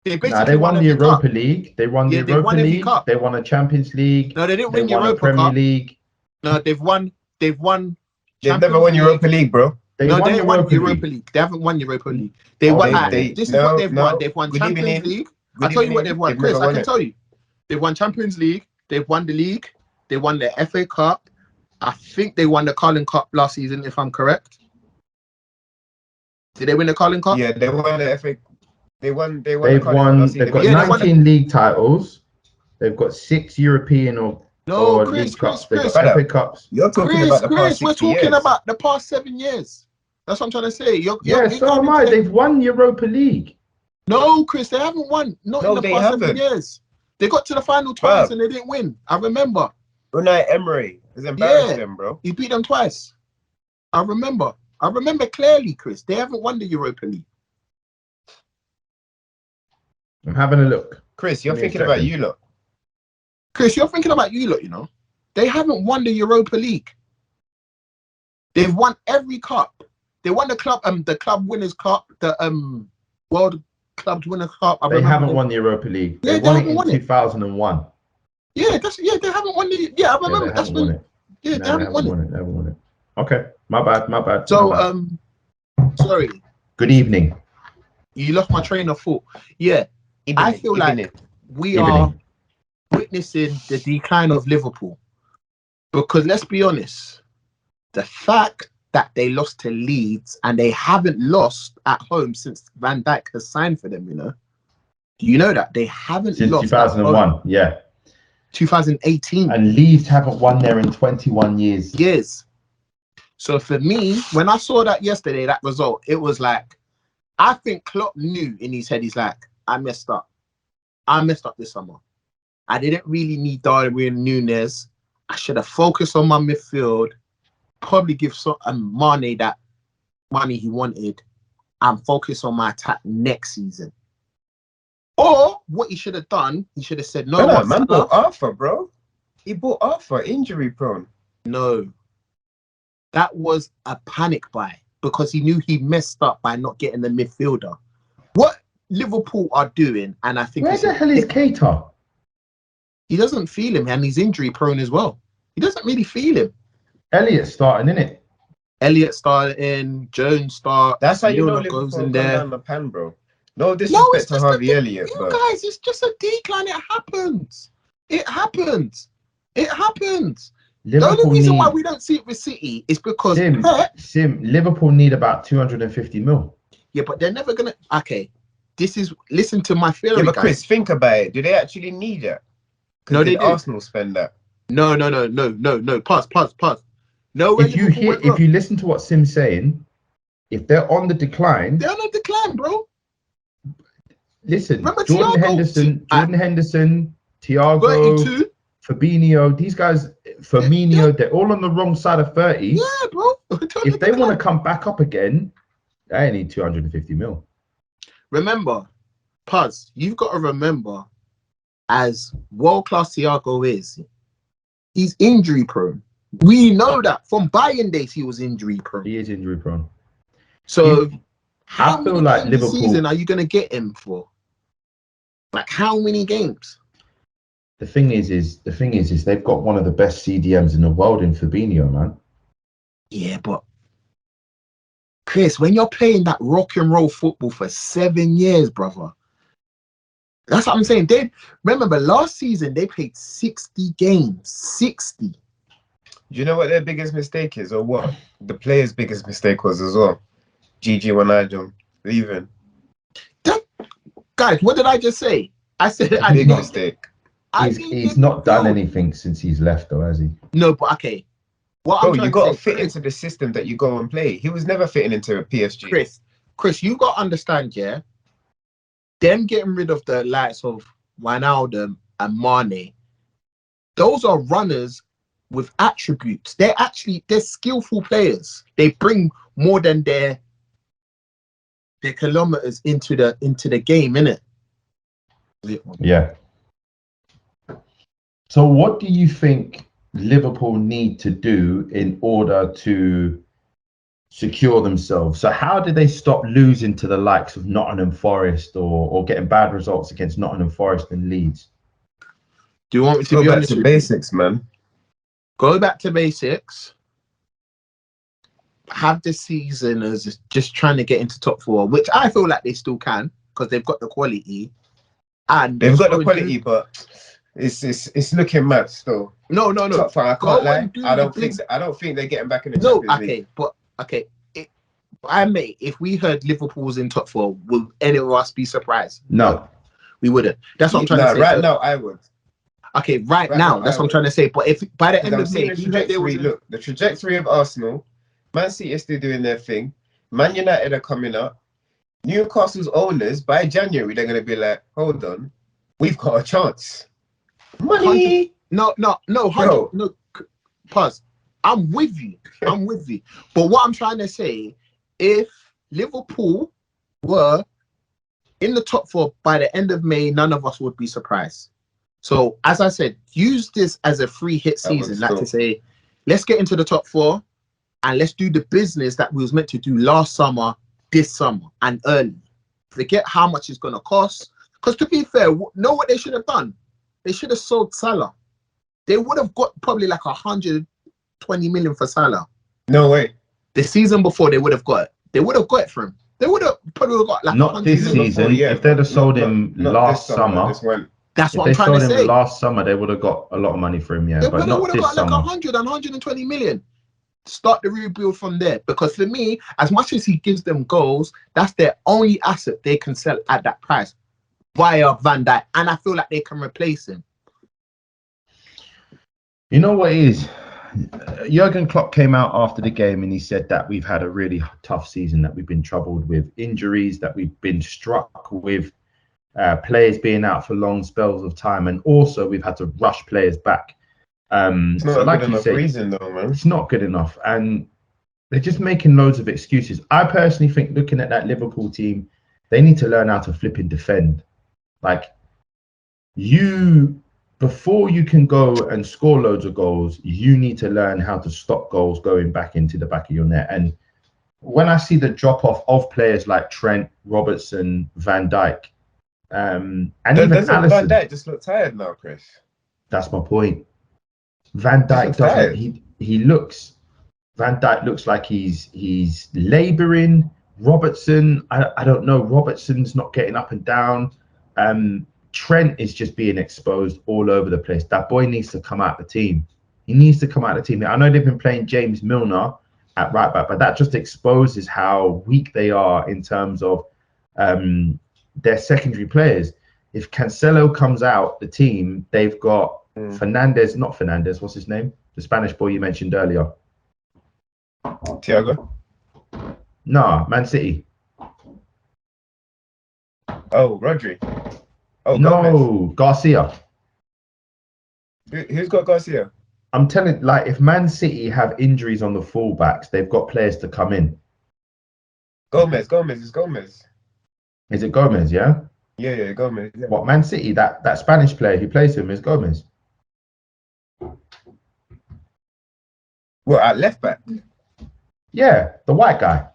They They won the Europa League. They won the Yeah, they Europa won every League. cup. They won a Champions League. No, they didn't They win won a Europa Premier Cup. League. No, they've won. They've Champions never won Europa League, bro. They No, won they Europa won League. Europa League. They haven't won Europa League. They Oh, won. they- This is what they've won. They've won Good Champions evening. League. I'll tell you what they've won. They've Chris, never I won can it. tell you. They've won Champions League. They've won the league. They won the FA Cup. I think they won the Carling Cup last season, if I'm correct. Did they win the Carling Cup? Yeah, they won the FA. They won. They've the won. last They've season. got Yeah, they won 19 league titles. They've got 6 European or League Cups. They've got Brother, FA Cups. You're talking about the past 60 we're talking years. about the past 7 years. That's what I'm trying to say. You're So am I. They've won Europa League. No, Chris, they haven't won. Not in the they past 7 haven't. years. They got to the final twice and they didn't win. I remember. Unai Emery has embarrassed them, bro. He beat them twice. I remember clearly, Chris. They haven't won the Europa League. I'm having a look. Chris, you're Give me a thinking about second. you lot. Chris, you're thinking about you lot, you know. They haven't won the Europa League. They've won every cup. They won the club winners cup, the World Club Winners Cup. They haven't won the Europa League. Yeah, They they won it haven't in won it. 2001. Yeah, they haven't won the. Yeah, I remember. They That's haven't won when. it. Yeah, No, they haven't won it. They haven't won it. Okay, my bad. So my bad. sorry, Good evening. you lost my train of thought. Yeah, I feel like we Evening. are witnessing the decline of Liverpool because let's be honest, the fact that they lost to Leeds and they haven't lost at home since Van Dijk has signed for them, you know that they haven't Since lost at 2001, home. yeah. 2018 And Leeds haven't won there in 21 years. years. So for me, when I saw that yesterday, that result, it was like, I think Klopp knew in his head, he's like, I messed up this summer. I didn't really need Darwin Núñez. I should have focused on my midfield, probably give Mane that money he wanted, and focus on my attack next season. Or what he should have done, he should have said, no, Brother, man bought Arthur, bro. He bought Arthur, injury prone. No. That was a panic buy because he knew he messed up by not getting the midfielder. What Liverpool are doing, and I think Where the hell is Keita? he doesn't feel him, and he's injury prone as well. He doesn't really feel him. Elliot's starting, innit? Elliot started in, Jones started. That's how you know Liverpool Liverpool goes in come there. down the pan, bro. No disrespect to Harvey Elliott, but guys, it's just a decline. It happens. It happens. The only reason why we don't see it with City is because Liverpool need about 250 mil. Yeah, but they're never gonna. Okay, listen to my theory. yeah, but guys. Chris, think about it. Do they actually need it? No, they did do. Arsenal spend that? No. Pause. No. If you listen to what Sim's saying, if they're on the decline, they're on the decline, bro. Listen, Remember Jordan Thiago? Henderson, Thiago, 32. Fabinho, these guys, Firmino, they're all on the wrong side of 30. Yeah, bro. If they want to come back up again, they need 250 mil. Remember, Puz, you've got to remember, as world-class Thiago is, he's injury prone. We know that from Bayern days he was injury prone. He is injury prone. So I feel like Liverpool season are you going to get him for? Like how many games? The thing is they've got one of the best CDMs in the world in Fabinho, man. Yeah, but Chris, when you're playing that rock and roll football for 7 years, brother, that's what I'm saying. They remember last season they played 60 games. 60. Do you know what their biggest mistake is, or what the players' biggest mistake was as well? Gigi Wijnaldum leaving. Guys, what did I just say? I said A big mistake. He's not done anything since he's left, though, has he? No, but okay. Bro, you got to fit into the system that you go and play. He was never fitting into a PSG. Chris, you got to understand, yeah? Them getting rid of the likes of Wijnaldum and Mane, those are runners with attributes. They're skillful players. They bring more than their kilometers into the game, innit? Yeah. So what do you think Liverpool need to do in order to secure themselves? So how do they stop losing to the likes of Nottingham Forest or getting bad results against Nottingham Forest and Leeds? Do you want me to go be back honest to with basics, man? Go back to basics. Have this season as just trying to get into top 4, which I feel like they still can because they've got the quality. And They've got the so quality, but it's looking mad still. No. Top five, I Go can't lie. and do I the don't think they're getting back in the No, Champions League. okay, but okay. If we heard Liverpool was in top 4, will any of us be surprised? No. We wouldn't. That's what I'm trying to say. Right So, now, I would. okay, right now, that's what I'm trying to say. But if by the end I'm of May, seeing if the you heard they trajectory. was Look, the trajectory of Arsenal, Man City is still doing their thing. Man United are coming up. Newcastle's owners, by January, they're going to be like, hold on, we've got a chance. Money. No, Bro. no, pause. I'm with you. But what I'm trying to say, if Liverpool were in the top 4 by the end of May, none of us would be surprised. So, as I said, use this as a free hit season, like to say, let's get into the top 4 and let's do the business that we was meant to do last summer, this summer, and early. Forget how much it's going to cost. Because to be fair, know what they should have done? They should have sold Salah. They would have got probably like 120 million for Salah. No way. The season before, they would have got it. They would have got it for him. They would have probably got like Not this season. If they'd have sold him last summer, that's what I'm trying to say. If they sold him last summer, they would have got a lot of money for him, yeah. But not this summer. Like 100 and 120 million. Start the rebuild from there. Because for me, as much as he gives them goals, that's their only asset they can sell at that price via Van Dijk. And I feel like they can replace him. You know what it is? Jurgen Klopp came out after the game and he said that we've had a really tough season, that we've been troubled with injuries, that we've been struck with players being out for long spells of time, and also we've had to rush players back. It's not so a like good you enough said, reason though, man. it's not good enough, and they're just making loads of excuses. I personally think, looking at that Liverpool team, they need to learn how to flip and defend. Like, before you can go and score loads of goals, you need to learn how to stop goals going back into the back of your net. And when I see the drop off of players like Trent, Robertson, Van Dijk, and even Alisson, Van Dijk just look tired now, Chris. That's my point. Van Dijk doesn't. Van Dijk looks like he's labouring. Robertson, I don't know. Robertson's not getting up and down. Trent is just being exposed all over the place. That boy needs to come out the team. He needs to come out the team. I know they've been playing James Milner at right back, but that just exposes how weak they are in terms of their secondary players. If Cancelo comes out the team, they've got not Fernandez, what's his name? The Spanish boy you mentioned earlier. Thiago? No, Man City. Oh, Rodri. Oh, no, Gomez. Garcia. Who's got Garcia? I'm telling, like, if Man City have injuries on the fullbacks, they've got players to come in. Gomez. Is it Gomez, yeah? Yeah, Gomez. Yeah. What, Man City? That Spanish player who plays him is Gomez. What, at left back? Yeah, the white guy.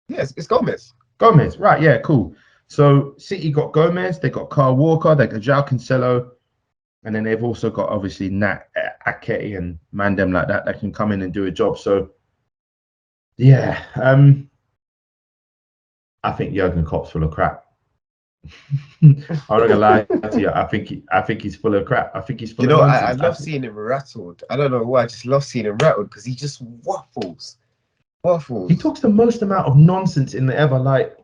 Yes, it's Gomez. Gomez, right, yeah, cool. So City got Gomez, they got Kyle Walker, they got João Cancelo, and then they've also got obviously Nat Ake and Mandem like that can come in and do a job. So yeah, I think Jurgen Klopp's full of crap. I'm not gonna lie to you. I think he's full of crap. I think he's full of nonsense. I love seeing him rattled. I don't know why. I just love seeing him rattled because he just waffles. He talks the most amount of nonsense in the ever. Like,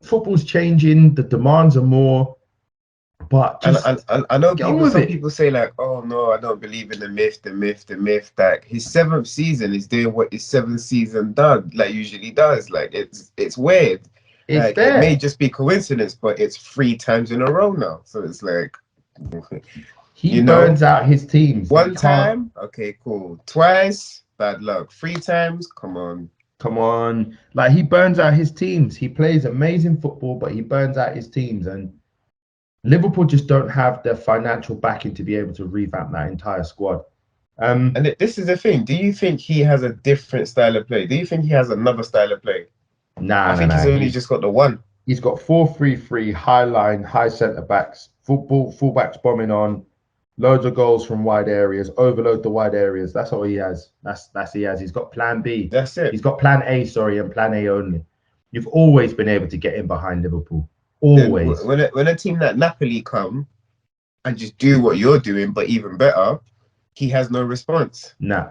football's changing, the demands are more, but just and I know some people say like, oh no, I don't believe in the myth. Like, his 7th season is doing what his 7th season done, like usually does. Like, it's weird. It may just be coincidence, but it's 3 times in a row now. So it's like he burns out his teams. 1 time, okay, cool. Twice, bad luck. 3 times, come on. Like, he burns out his teams. He plays amazing football, but he burns out his teams. And Liverpool just don't have the financial backing to be able to revamp that entire squad. And this is the thing. Do you think he has a different style of play? Do you think he has another style of play? I think he's only just got the one. He's got 4-3-3, high line, high centre backs, fullbacks bombing on, loads of goals from wide areas, overload the wide areas. That's all he has. That's he has. He's got plan B. That's it. He's got plan A, and plan A only. You've always been able to get in behind Liverpool. Always. When a team like Napoli come and just do what you're doing, but even better, he has no response. Nah.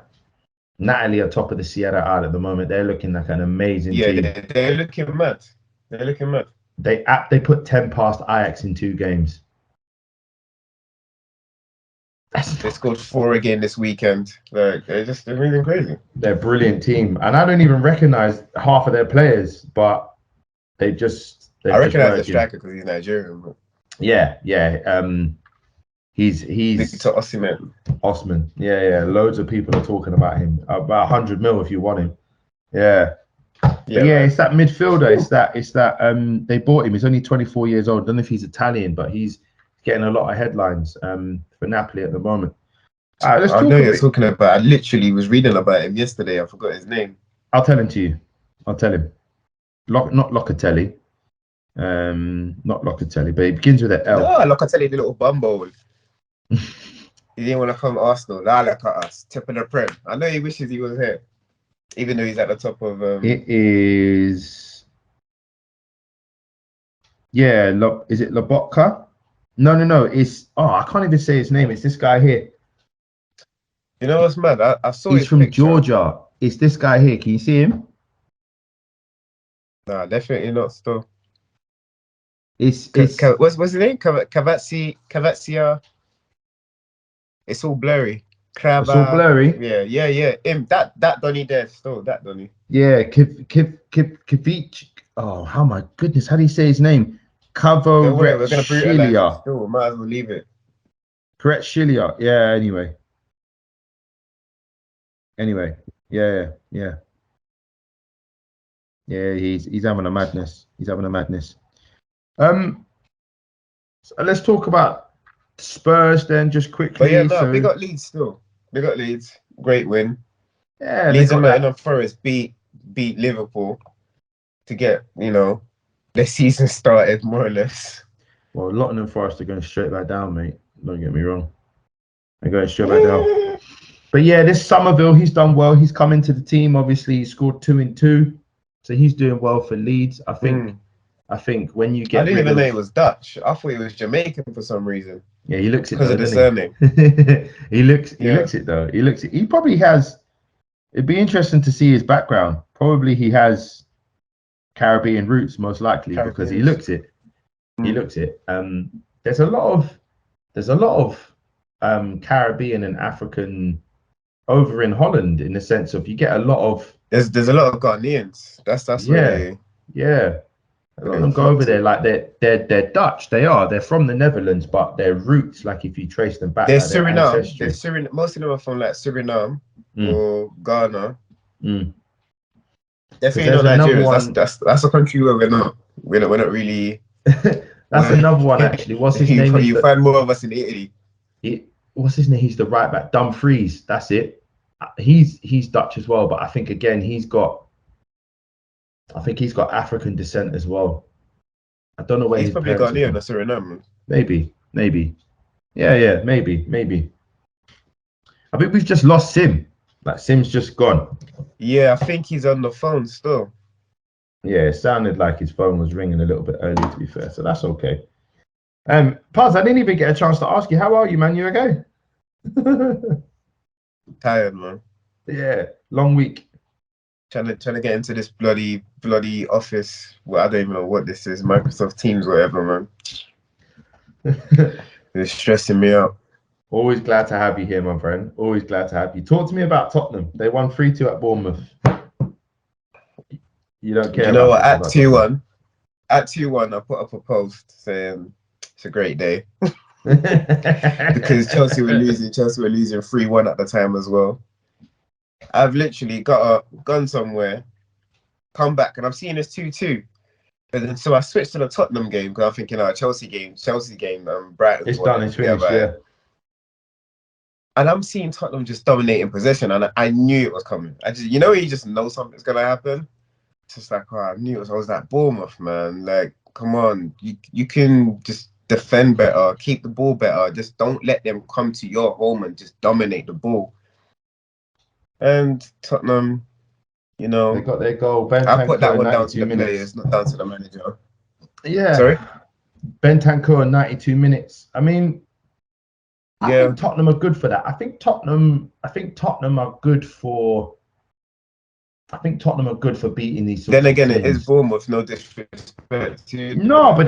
Natalie are top of the Serie A at the moment. They're looking like an amazing team. They're looking mad. They're looking mad. They put 10 past Ajax in 2 games. They scored 4 again this weekend. Like they're really crazy. They're a brilliant team, and I don't even recognize half of their players, but I recognize the striker because he's Nigerian. But... Yeah. He's Victor Osimhen. Osman. Yeah. Loads of people are talking about him. About 100 mil if you want him. Yeah. It's that midfielder. It's that they bought him. He's only 24 years old. I don't know if he's Italian, but he's getting a lot of headlines for Napoli at the moment. I know you're talking about. I literally was reading about him yesterday. I forgot his name. I'll tell him to you. I'll tell him. Not Locatelli. Not Locatelli, but he begins with an L. No, Locatelli, the little bumble. He didn't want to come to Arsenal. Now look at us, tip of the Prem. I know he wishes he was here, even though he's at the top of. It is. Yeah, is it Lobotka? No. It's I can't even say his name. It's this guy here. You know what's mad? I saw. He's his from picture. Georgia. It's this guy here. Can you see him? Nah, definitely not. Still. It's what's his name? Cavazia. It's all blurry. It's all blurry. Yeah. Him. That Donny there. Still that Donny. Yeah, Kivich. Oh, how my goodness! How do you say his name? Kvaratskhelia. Still, might as well leave it. Kvaratskhelia. Yeah. Anyway. Yeah. Yeah. He's having a madness. So let's talk about Spurs then, just quickly. But yeah, they got Leeds still. They got Leeds. Great win. Yeah, Leeds and Nottingham Forest beat Liverpool to get their season started more or less. Well, Nottingham Forest are going straight back down, mate. Don't get me wrong. They're going straight back down. But yeah, this Somerville, he's done well. He's come into the team. Obviously, he scored 2 in 2, so he's doing well for Leeds. I think when you get, I didn't even know he was Dutch. I thought he was Jamaican for some reason. Yeah, he looks it because of the surname. He looks it though. He probably has. It'd be interesting to see his background. Probably he has Caribbean roots, most likely, because he looks it. He looks it. There's a lot of Caribbean and African over in Holland, in the sense of you get a lot of. There's a lot of Ghanaians. That's where A lot of them go over there like they're Dutch. They're from the Netherlands, but their roots, like if you trace them back, they're Suriname. Most of them are from like Suriname or Ghana. Definitely not Nigeria. That's a country where we're not really. That's another one actually. What's his name? You find more of us in Italy. What's his name? He's the right back, Dumfries. That's it. He's Dutch as well, but I think again he's got African descent as well. I don't know where he's probably Ghanaian or Suriname. Maybe. Yeah, maybe. I think we've just lost Sim. Like Sim's just gone. Yeah, I think he's on the phone still. Yeah, it sounded like his phone was ringing a little bit early, to be fair, so that's okay. Paz, I didn't even get a chance to ask you, how are you, man? You okay? Tired, man. Yeah, long week. Trying to get into this bloody office. Well, I don't even know what this is. Microsoft Teams, whatever, man. It's stressing me out. Always glad to have you here, my friend. Always glad to have you. Talk to me about Tottenham. They won 3-2 at Bournemouth. You don't care. You know what? At 2-1, I put up a post saying it's a great day because Chelsea were losing 3-1 at the time as well. I've literally gone somewhere, come back, and I'm seeing this 2-2. And then so I switched to the Tottenham game because I'm thinking, Chelsea game, Brighton. It's done, it's finished, yeah. And I'm seeing Tottenham just dominating possession, and I knew it was coming. You just know something's gonna happen. It's just like, I knew it. I was like, Bournemouth, man, like, come on, you can just defend better, keep the ball better. Just don't let them come to your home and just dominate the ball. And Tottenham, they got their goal. I put that one down to the players, not down to the manager. Yeah. Sorry? Bentancur 92 minutes. I mean, I Yeah. think Tottenham are good for that. I think Tottenham are good for. I think Tottenham are good for beating these. Then again, teams. it is Bournemouth. No disrespect to No, but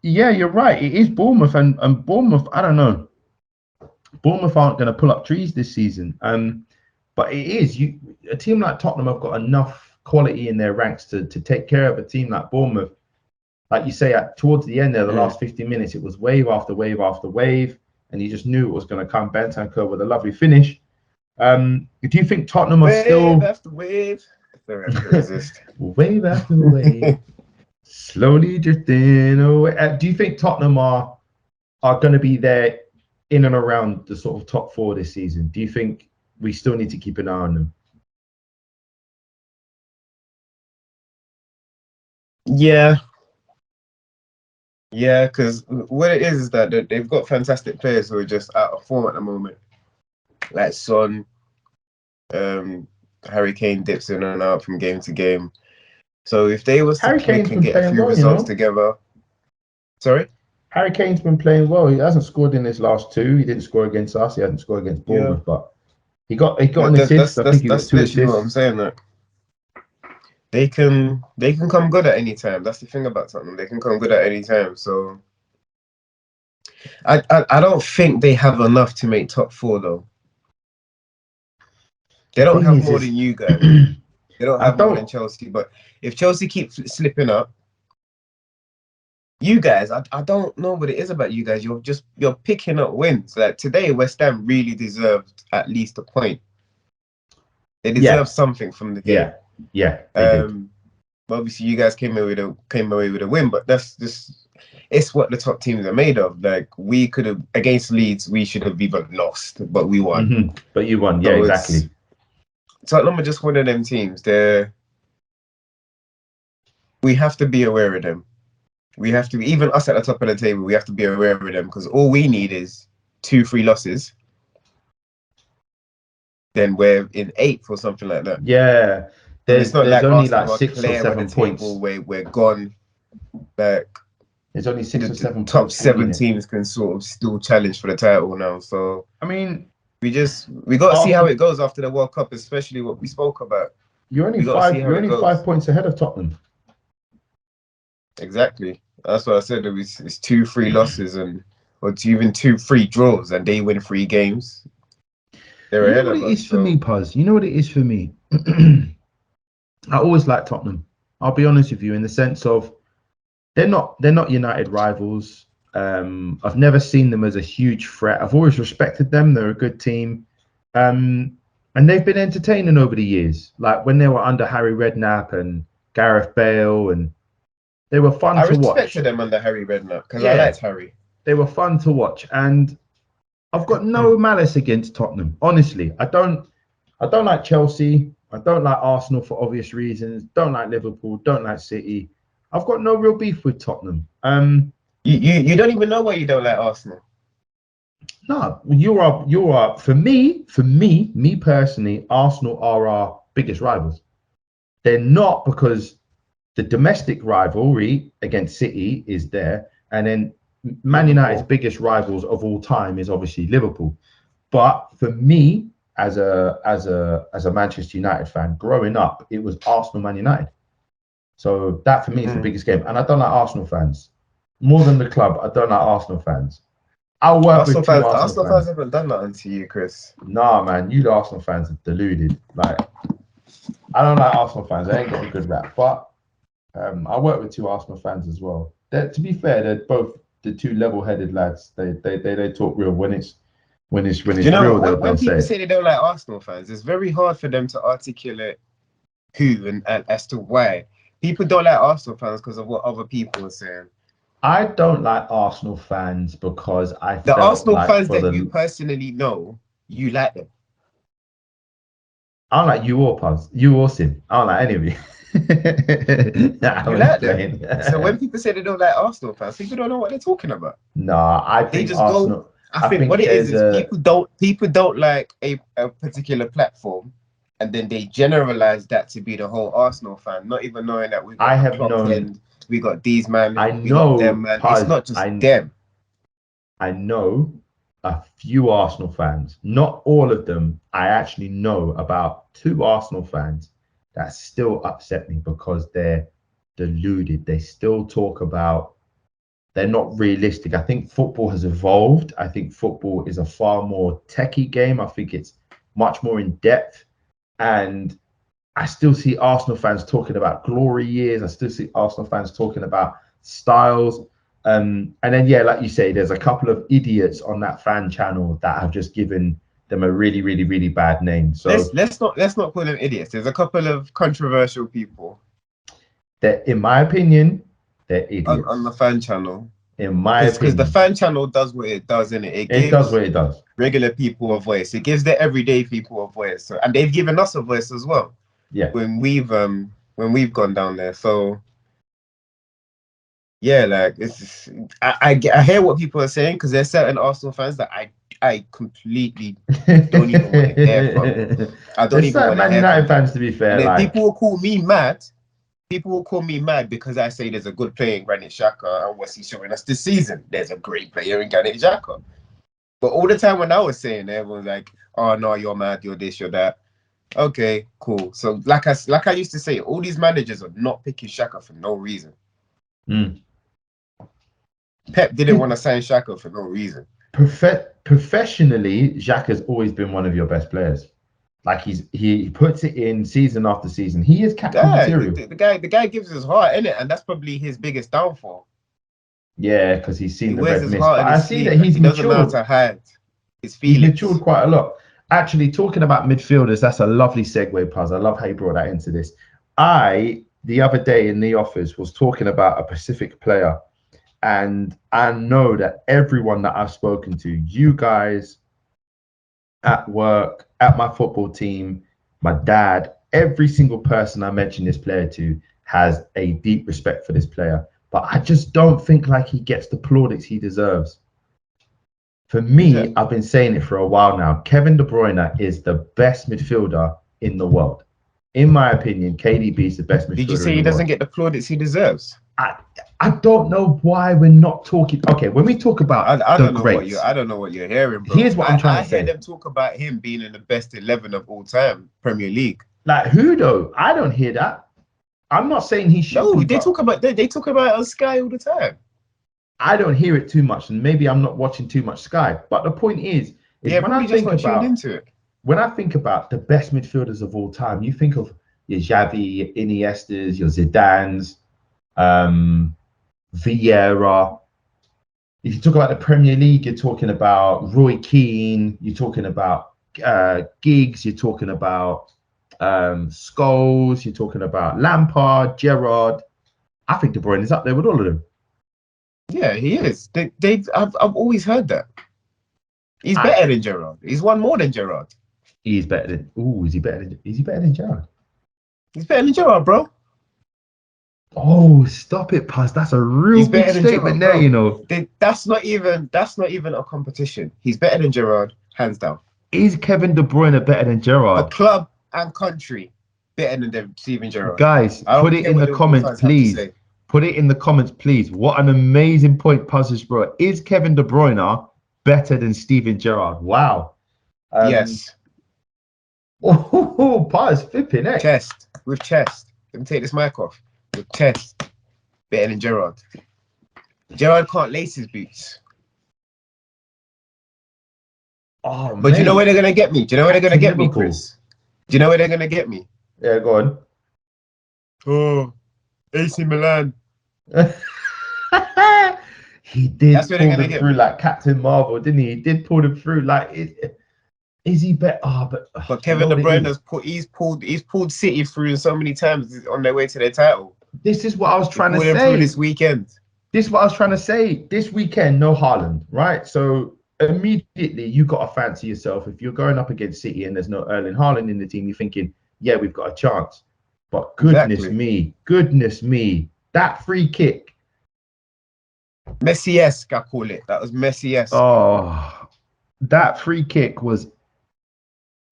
yeah, you're right. It is Bournemouth, and Bournemouth. I don't know. Bournemouth aren't going to pull up trees this season. But it is a team like Tottenham have got enough quality in their ranks to take care of a team like Bournemouth. Like you say, towards the end there, the last 50 minutes, it was wave after wave after wave, and you just knew it was going to come. Bentancur with a lovely finish. Do you think Tottenham are still wave after wave? Sorry, I can't resist. wave after wave, slowly drifting away? Do you think Tottenham are going to be there in and around the sort of top four this season? Do you think we still need to keep an eye on them? Yeah, because what it is that they've got fantastic players who are just out of form at the moment, like Son. Harry Kane dips in and out from game to game. So if they was to click and get a few results together, sorry. Harry Kane's been playing well. He hasn't scored in his last two. He didn't score against us. He hasn't scored against Bournemouth, but he got an assist. I think he got 2 assists. What I'm saying. That they can come good at any time. That's the thing about Tottenham. They can come good at any time. So I don't think they have enough to make top four though. They don't have more than you guys. They don't have more than Chelsea. But if Chelsea keep slipping up, you guys, I don't know what it is about you guys. You're picking up wins. Like today, West Ham really deserved at least a point. They deserve something from the game. Yeah. Obviously, you guys came away with a win, but that's just it's what the top teams are made of. Like we could have against Leeds, we should have even lost, but we won. Mm-hmm. But you won, yeah, exactly. Tottenham are just one of them teams. We have to be aware of them. We have to, even us at the top of the table, we have to be aware of them because all we need is 2-3 losses. Then we're in 8th or something like that. Yeah, there's only like 6 or 7 points. We're gone. Like there's only 6 or 7 top points. 7 teams can sort of still challenge for the title now. So I mean, we got to see how it goes after the World Cup, especially what we spoke about. You're only 5 points ahead of Tottenham. Exactly. That's what I said. It's 2-3 losses or even 2-3 draws, and they win 3 games. They're ahead of us. You know what it is for me, Puz? You know what it is for me? I always like Tottenham. I'll be honest with you, in the sense of they're not United rivals. I've never seen them as a huge threat. I've always respected them. They're a good team. And they've been entertaining over the years. Like when they were under Harry Redknapp and Gareth Bale, and they were fun to watch. I respected them under Harry Redknapp because I liked Harry. They were fun to watch. And I've got no malice against Tottenham. Honestly, I don't like Chelsea. I don't like Arsenal for obvious reasons. Don't like Liverpool. Don't like City. I've got no real beef with Tottenham. You don't even know why you don't like Arsenal. No, you are for me personally, Arsenal are our biggest rivals. They're not, because the domestic rivalry against City is there, and then Man United's biggest rivals of all time is obviously Liverpool. But for me, as a Manchester United fan, growing up, it was Arsenal Man United. So that for me is the biggest game. And I don't like Arsenal fans. More than the club, I don't like Arsenal fans. I'll work with Arsenal fans haven't done nothing to you, Chris. Nah, man, you the Arsenal fans are deluded. Like, I don't like Arsenal fans. They ain't got a good rap. But I work with 2 Arsenal fans as well. To be fair, they're both the 2 level-headed lads. They talk real when it's real. When people say they don't like Arsenal fans, it's very hard for them to articulate who and as to why. People don't like Arsenal fans because of what other people are saying. I don't like Arsenal fans because the Arsenal fans that you personally know, you like them. I don't like you or Puz. You or Sim. I don't like any of you. You like them. So when people say they don't like Arsenal fans, people don't know what they're talking about. Nah, I think Arsenal. I think what it is people don't like a particular platform, and then they generalize that to be the whole Arsenal fan, not even knowing that we've got we got these man. I we got know, them man. Paz, It's not just them. I know a few Arsenal fans, not all of them. I actually know about 2 Arsenal fans that still upset me because they're deluded. They still talk about, they're not realistic. I think football has evolved. I think football is a far more techie game. I think it's much more in depth. And I still see Arsenal fans talking about glory years. I still see Arsenal fans talking about styles. And then, yeah, like you say, there's a couple of idiots on that fan channel that have just given them a really, really, really bad name. So let's not call them idiots. There's a couple of controversial people that, in my opinion, they're idiots on the fan channel. In my opinion, because the fan channel does what it does, innit? It does what it does. Regular people a voice. It gives the everyday people a voice, so, and they've given us a voice as well. Yeah. When we've gone down there, so yeah, like it's I hear what people are saying because there's certain Arsenal fans that I completely don't even want to hear from. I don't even want to hear United from fans, to be fair. like, Like, people will call me mad. People will call me mad because I say there's a good player in Granit Xhaka, and what's he showing us this season? There's a great player in Granit Xhaka. But all the time when I was saying, everyone's like, "Oh no, you're mad. You're this. You're that." Okay, cool. So like I used to say, all these managers are not picking Xhaka for no reason. Pep didn't want to sign Xhaka for no reason. Professionally, Xhaka's always been one of your best players. Like he puts it in season after season. He is captain material. The guy gives his heart in it, and that's probably his biggest downfall. Yeah, because he's seen the wears red his mist. heart But in I his see sleeve, that he's he doesn't know how matured. to hide his He's feelings. matured quite a lot. Actually, talking about midfielders, that's a lovely segue, Paz. I love how you brought that into this. The other day in the office, was talking about a Pacific player. And I know that everyone that I've spoken to, you guys, at work, at my football team, my dad, every single person I mention this player to has a deep respect for this player. But I just don't think like he gets the plaudits he deserves. For me, I've been saying it for a while now. Kevin De Bruyne is the best midfielder in the world. In my opinion, KDB is the best midfielder. Did you say he doesn't get the plaudits he deserves? I don't know why we're not talking. Okay, when we talk about I don't know greats, I don't know what you're hearing, bro. Here's what I'm trying to say. I hear them talk about him being in the best 11 of all time, Premier League. Like who though? I don't hear that. I'm not saying he should. No, they talk about it on Sky all the time. I don't hear it too much, and maybe I'm not watching too much Sky. But the point is yeah, when I just think not about tuned into it. When I think about the best midfielders of all time, you think of your Xavi, your Iniestas, your Zidanes, Vieira. If you talk about the Premier League, you're talking about Roy Keane, you're talking about Giggs, you're talking about Scholes, you're talking about Lampard, Gerrard. I think De Bruyne is up there with all of them. Yeah, he is. I've always heard that. He's better than Gerrard. He's won more than Gerrard. He's better than. Is he better than Gerrard? He's better than Gerrard, bro. Oh, stop it, Paz. That's a real big statement there, you know. That's not even a competition. He's better than Gerrard, hands down. Is Kevin De Bruyne better than Gerrard? A club and country better than Steven Gerrard. Guys, put it in the comments, please. Put it in the comments, please. What an amazing point Paz has brought. Is Kevin De Bruyne better than Steven Gerrard? Wow. Yes. Oh, Paz, flipping it. Chest. With chest. Let me take this mic off. With chest. Better than Gerrard. Gerrard can't lace his boots. Oh, but do you know where they're going to get me? Do you know where they're going to get me, Chris? Do you know where they're going to get me? Yeah, go on. Oh, AC Milan. He did pull them through like Captain Marvel, didn't he? He did pull them through. Like, is he better? But Kevin De Bruyne he's pulled City through so many times on their way to their title. This is what I was trying to say. This weekend. This is what I was trying to say. This weekend, no Haaland, right? So immediately you got to fancy yourself. If you're going up against City and there's no Erling Haaland in the team, you're thinking, yeah, we've got a chance. But goodness me, that free kick. Messi-esque, I call it. That was Messi-esque. Oh, that free kick was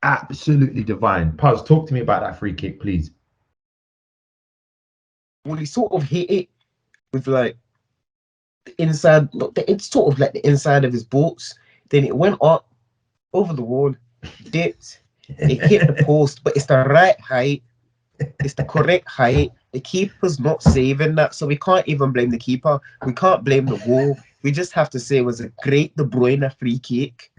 absolutely divine. Paz, talk to me about that free kick, please. Well, he sort of hit it with like the inside. It's sort of like the inside of his boots. Then it went up over the wall, dipped. It hit the post, but it's the right height. It's the correct height. The keeper's not saving that, so we can't even blame the keeper. We can't blame the wall. We just have to say it was a great De Bruyne free kick.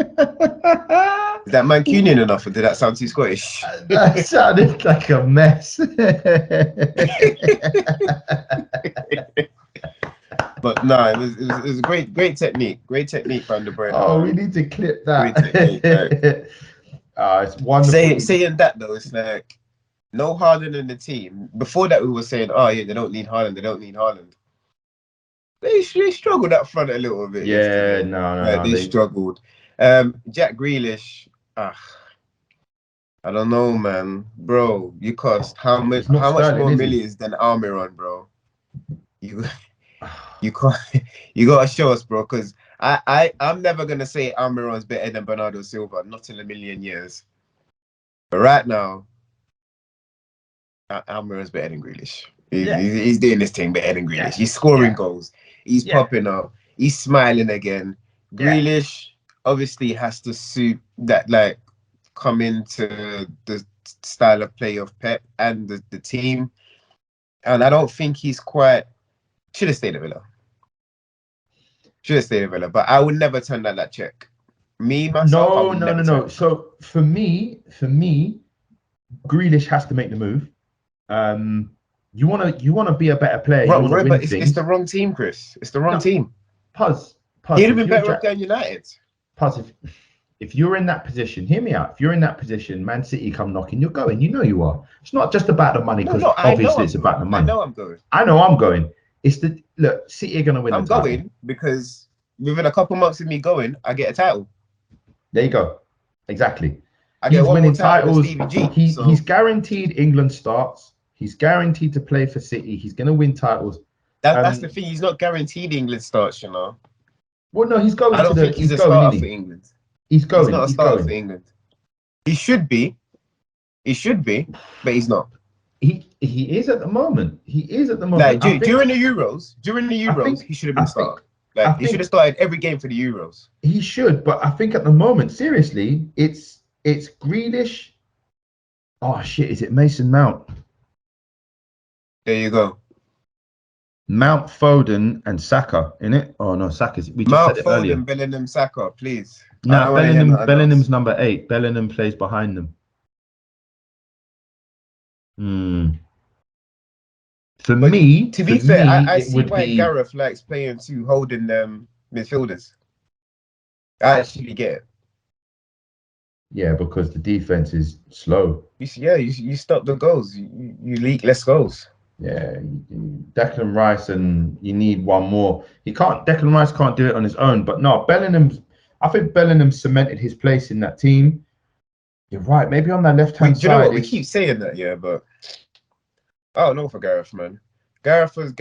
Is that Mancunian enough, or did that sound too Scottish? That sounded like a mess. But no, it was a great technique. Great technique from De Bruyne. Oh, we need to clip that. Great technique, right? It's wonderful. Saying that though, it's like no Haaland in the team. Before that, we were saying, oh yeah, they don't need Haaland. They don't need Haaland. They struggled up front a little bit. Yeah, yesterday. no, they struggled. Jack Grealish, I don't know, man, bro. You cost how much more millions than Almiron, bro? You can't. You gotta show us, bro. Because I'm never gonna say Almiron's better than Bernardo Silva, not in a million years. But right now, Almiron's better than Grealish. He's doing this thing better than Grealish. Yeah. He's scoring goals. He's popping up. He's smiling again. Grealish obviously has to suit that, like, come into the style of play of Pep and the team. And I don't think he's quite. Should have stayed at Villa. But I would never turn down that check. Me, myself. No. So for me, Grealish has to make the move. You wanna be a better player. But it's the wrong team, Chris. It's the wrong team. Puz. He'd have been better off going United. Puz, if you're in that position, hear me out. If you're in that position, Man City come knocking, you're going. You know you are. It's not just about the money, because obviously it's about the money. I know I'm going. I'm going. It's look, City are gonna win. I'm going because within a couple months of me going, I get a title. There you go. Exactly. He's winning titles. He's guaranteed England starts. He's guaranteed to play for City. He's going to win titles. That's the thing. He's not guaranteed England starts, you know. Well, no, he's going. I don't think he's a starter for England. He's going. He's not a starter for England. He should be, but he's not. He is at the moment. Like during the Euros, he should have been started. Like he should have started every game for the Euros. He should, but I think at the moment, seriously, it's Grealish. Oh shit! Is it Mason Mount? There you go. Mount, Foden, and Saka in it. Oh no, Saka's. We just Mount, said it Foden, earlier. Bellingham's Saka, please. No, Bellingham's number 8. Bellingham plays behind them. For me, to be fair, I see why Gareth likes playing two holding midfielders. I actually get it. Yeah, because the defense is slow. You stop the goals. You leak less goals. Yeah, Declan Rice, and you need one more. Declan Rice can't do it on his own. But no, I think Bellingham cemented his place in that team. You're right. Maybe on that left-hand side. You know what? We keep saying that, yeah, but I don't know for Gareth, man. Gareth was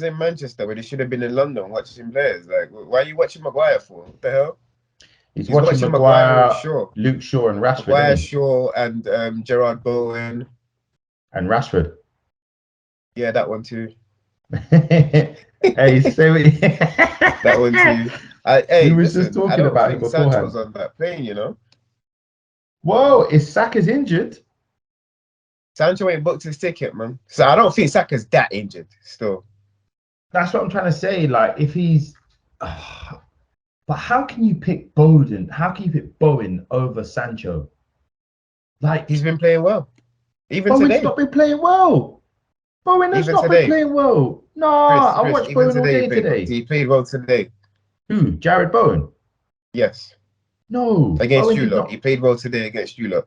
in Manchester when he should have been in London watching players. Like, why are you watching Maguire for? What the hell? He's watching Maguire, Shaw. Luke Shaw, and Rashford. Maguire, Shaw, and Gerrard Bowen. And Rashford. Yeah, that one too. Hey, say what that one too. We was just talking about it beforehand. Sancho's on that plane, you know. Whoa, is Saka's injured? Sancho ain't booked his ticket, man. So I don't think Saka's that injured still. That's what I'm trying to say. Like, if he's... but how can you pick Bowen? How can you pick Bowen over Sancho? Like, he's been playing well. Even Bowen's today. not been playing well. Bowen has not been playing well. No, I watched Bowen all day today. He played well today. Who? Jared Bowen? Yes. No. Against you lot. He played well today against you lot.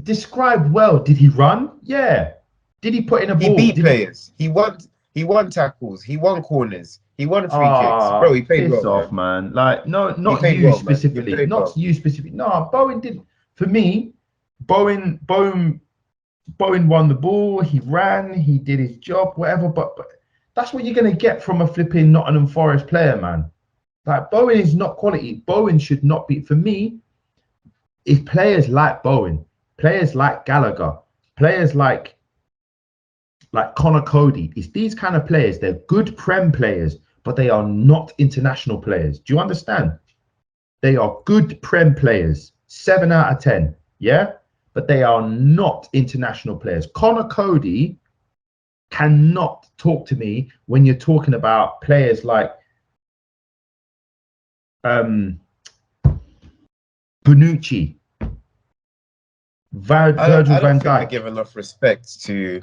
Describe well. Did he run? Yeah. Did he put in a ball? He beat players. He won tackles. He won corners. He won free kicks. Bro, he played well. Off, man. Like, no, not you specifically. Not you specifically. No, Bowen did. For me, Bowen won the ball. He ran. He did his job. Whatever. But that's what you're gonna get from a flipping Nottingham Forest player, man. Like, Bowen is not quality. Bowen should not be. For me, if players like Bowen, players like Gallagher, players like like Connor Cody. It's these kind of players. They're good Prem players, but they are not international players. Do you understand? They are good Prem players, 7 out of 10. Yeah, but they are not international players. Connor Cody cannot talk to me when you're talking about players like Bonucci, Virgil I van don't think we Dijk. give enough respect to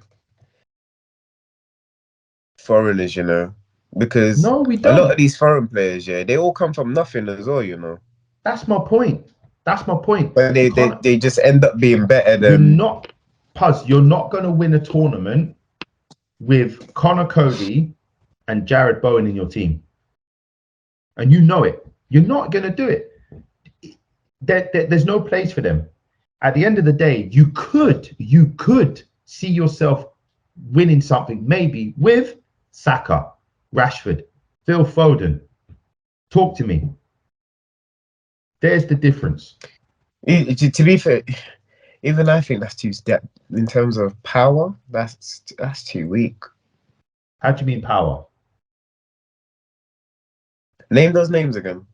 foreigners, you know, because No, we a lot don't. of these foreign players, yeah, they all come from nothing as well, you know. That's my point. That's my point. But they just end up being better You're than. not, Puz, you're not going to win a tournament with Connor Cody and Jared Bowen in your team. And you know it. You're not going to do it. There's no place for them. At the end of the day, you could see yourself winning something, maybe with Saka, Rashford, Phil Foden. Talk to me. There's the difference. To be fair, even I think that's too in terms of power. That's too weak. How do you mean power? Name those names again.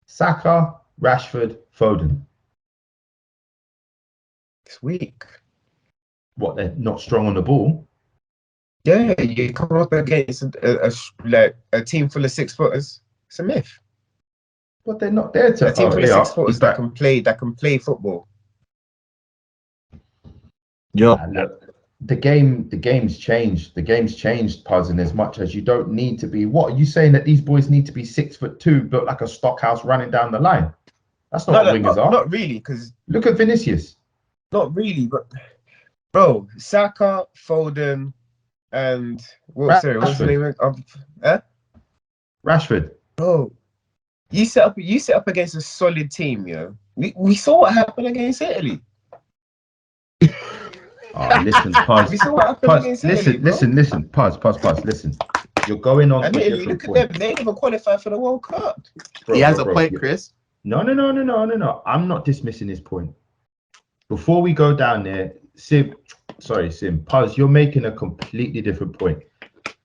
Saka, Rashford, Foden. It's weak. What, they're not strong on the ball? Yeah, you come up against a team full of 6-footers. It's a myth. But they're not there to. A team full of they are. 6-footers that can play football. Yeah, look, the game's changed. The game's changed, Puz, in as much as you don't need to be. What are you saying, that these boys need to be 6'2", built like a stockhouse running down the line? That's not what wingers are. Not really, because look at Vinicius. Not really, but bro, Saka, Foden, and what's the name of Rashford. Bro, you set up against a solid team, yo. We saw what happened against Italy. Oh, listen, Puz. We saw what happened against Italy, listen. Puz. Listen. You're going on. And to Italy, look at them. They didn't even qualify for the World Cup. He has a point, Chris. No. I'm not dismissing his point. Before we go down there, Sim, Puz, you're making a completely different point.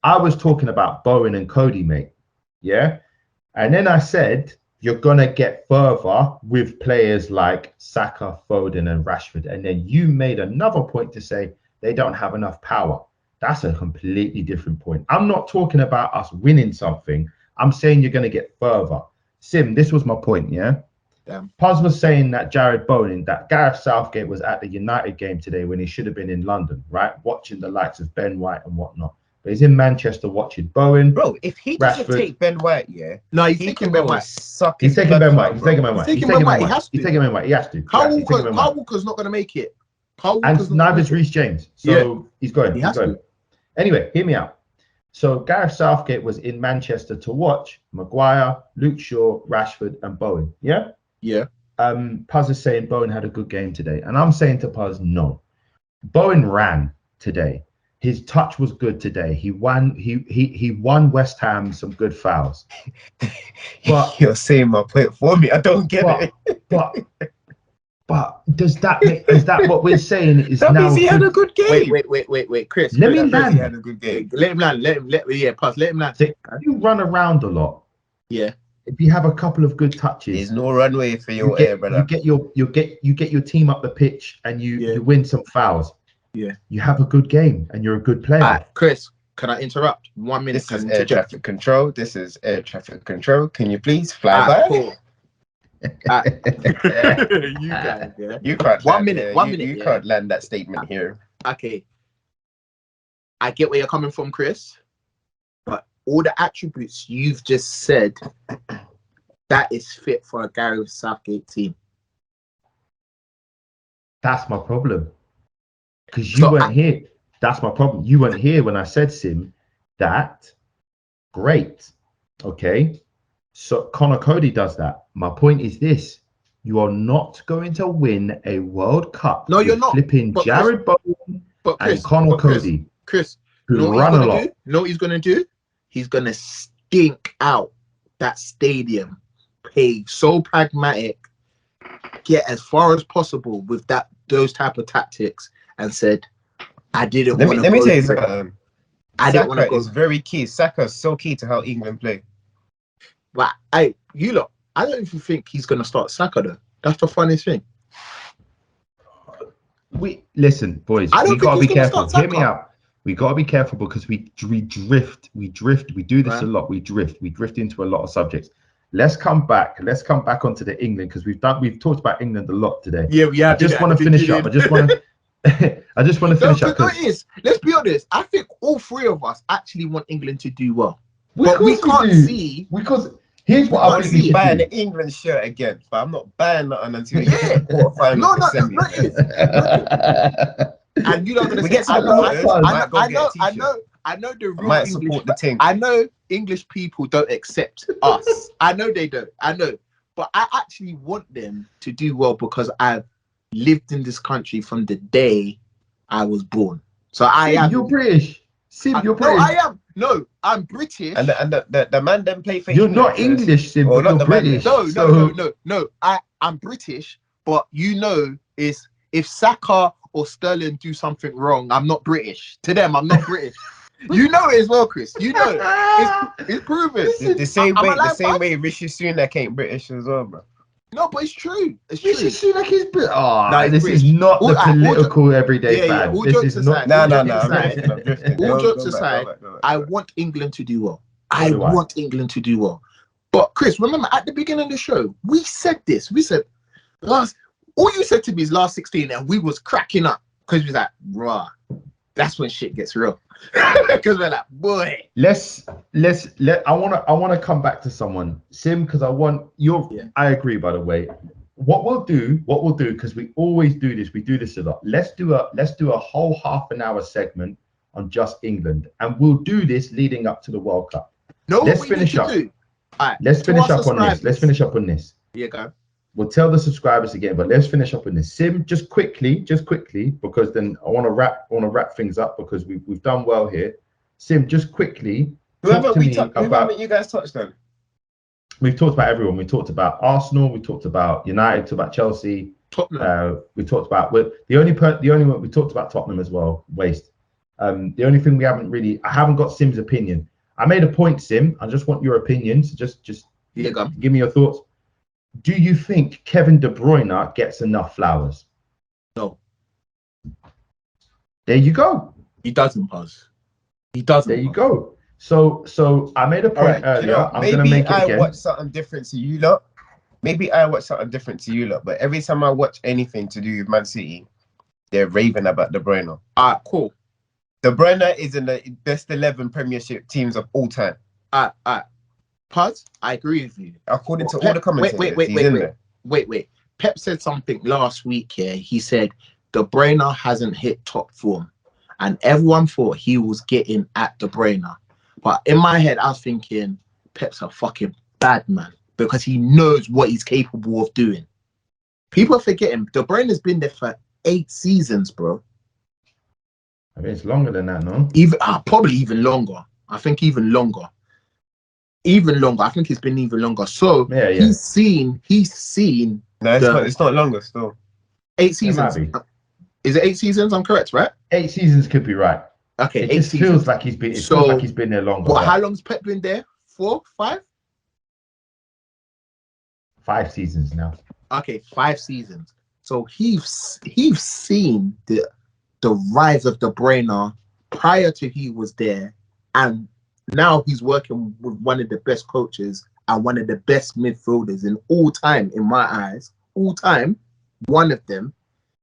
I was talking about Bowen and Cody, mate. Yeah. And then I said, you're going to get further with players like Saka, Foden, and Rashford. And then you made another point to say they don't have enough power. That's a completely different point. I'm not talking about us winning something. I'm saying you're going to get further. Sim, this was my point, yeah? Puz was saying that Jared Bowen, that Gareth Southgate was at the United game today when he should have been in London, right? Watching the likes of Ben White and whatnot. But he's in Manchester watching Bowen. Bro, if he doesn't take Ben White, yeah. No, he's taking Ben White. He's taking Ben White. He's taking Ben White. He's taking Ben White. He has to. He's taking Ben White. He has to. Kyle Walker's not going to make it. And neither is Reece James. So he's going. He's going. Anyway, hear me out. So Gareth Southgate was in Manchester to watch Maguire, Luke Shaw, Rashford, and Bowen. Yeah? Yeah. Puz is saying Bowen had a good game today. And I'm saying to Puz, no. Bowen ran today. His touch was good today. He won West Ham some good fouls. But you're saying my point for me. I don't get it. But is that what we're saying is that now? Means he had a good game. Wait, Chris. Let me land. He had a good game. Let him land. Let him land. So you run around a lot. Yeah. If you have a couple of good touches, there's no runway for your air, brother. You get your team up the pitch and you win some fouls. Yeah. You have a good game and you're a good player. Chris, can I interrupt? 1 minute. This is air traffic control. Can you please fly by? Cool. You guys, yeah. You can't. 1 minute. You can't land that statement here. Okay. I get where you're coming from, Chris. But all the attributes you've just said, that is fit for a Gareth Southgate team. That's my problem. Because you weren't here. That's my problem. You weren't here when I said, Sim, that great. Okay. So Connor Cody does that. My point is this. You are not going to win a World Cup. No, you're not. Flipping Jared Bowen and Connor Cody. Chris, who run a lot. Know what he's going to do? He's going to stink out that stadium. Play so pragmatic. Get as far as possible with those type of tactics and said, I didn't Let want me to let me go tell you for it. something. I didn't want to Saka go. is very key. Saka is so key to how England play. But I don't even think he's gonna start Saka though. That's the funniest thing. We listen, boys. I don't We think gotta he's be gonna careful. start Hear me Saka. out. We gotta be careful because we drift. We do this Right. a lot. We drift into a lot of subjects. Let's come back onto the England because we've talked about England a lot today. Yeah. I just want to finish up. I just want to finish up because Let's be honest. I think all three of us actually want England to do well, Because but we can't see. Because here's what I I can't think we see should Buying do. the England shirt again, but I'm not buying nothing until Yeah. quarterfinal No, or semi. And you're not gonna We say. get to the quarters, I might go get a t-shirt. I know the I real might English. support the team. I know English people don't accept us. I know they don't. I know, but I actually want them to do well because I've lived in this country from the day I was born. So I am. You're British. Sim, you're No, British. I am. No, I'm British. And the man them play for You're England not first. English, Sim, Or but not you're the man British. them. No. I'm British, but is if Saka or Sterling do something wrong, I'm not British. To them, I'm not British. You know it as well, Chris. You know it. It's proven. The same I'm way, alive, the same bud. way Rishi Sunak ain't British as well, bro. No, but it's true. It's Rishi true. Sunak is British. Oh, No, he's this British. is not the All political everyday yeah, fan. all This jokes is aside, not. No, all I'm jokes drifting, I'm drifting. All Go jokes back, aside, go back. I want England to do well. So I do I. want England to do well. But Chris, remember at the beginning of the show, we said this. We said all you said to me is last 16, and we was cracking up because we was like, bruh, that's when shit gets real. Because we're like, boy. I wanna come back to someone, Sim, because I want your. Yeah. I agree, by the way. What we'll do, because we always do this. We do this a lot. Let's do a whole half an hour segment on just England, and we'll do this leading up to the World Cup. No, Let's what we need finish to up. do. All right, Let's to finish our up on this. Let's subscribers. finish up on this. Yeah, go. We'll tell the subscribers again, but let's finish up on this. Sim, just quickly, because then I want to wrap things up because we've done well here. Sim, just quickly, Who haven't you guys touched on? We've talked about everyone. We talked about Arsenal. We talked about United. Talked about Chelsea. Tottenham. We talked about the only one we talked about Tottenham as well. Waste. The only thing I haven't got Sim's opinion. I made a point, Sim. I just want your opinion. So just Yeah, go. give me your thoughts. Do you think Kevin De Bruyne gets enough flowers? No. There you go. He doesn't, Buzz. He doesn't. There you go. So I made a point earlier. I'm gonna make it again. Watch something different to you lot. But every time I watch anything to do with Man City, they're raving about De Bruyne. All right, cool. De Bruyne is in the best 11 Premiership teams of all time. All right. Puz, I agree with you. According to all the commentators, he's in there. Wait. Pep said something last week here. He said De Bruyne hasn't hit top form, and everyone thought he was getting at De Bruyne. But in my head, I was thinking Pep's a fucking bad man because he knows what he's capable of doing. People are forgetting De Bruyne has been there for 8 seasons, bro. I mean, it's longer than that, no? Probably even longer. I think even longer. I think it's been even longer. So Yeah. he's seen. No, it's not longer still. 8 seasons. Is it 8 seasons? I'm correct, right? 8 seasons could be right. Okay, It 8 just seasons. feels like he's been there longer. Well, but how long's Pep been there? 4, 5? 5 seasons now. Okay, 5 seasons. So he's seen the rise of De Bruyne prior to he was there, and now he's working with one of the best coaches and one of the best midfielders in all time, in my eyes. All time, one of them.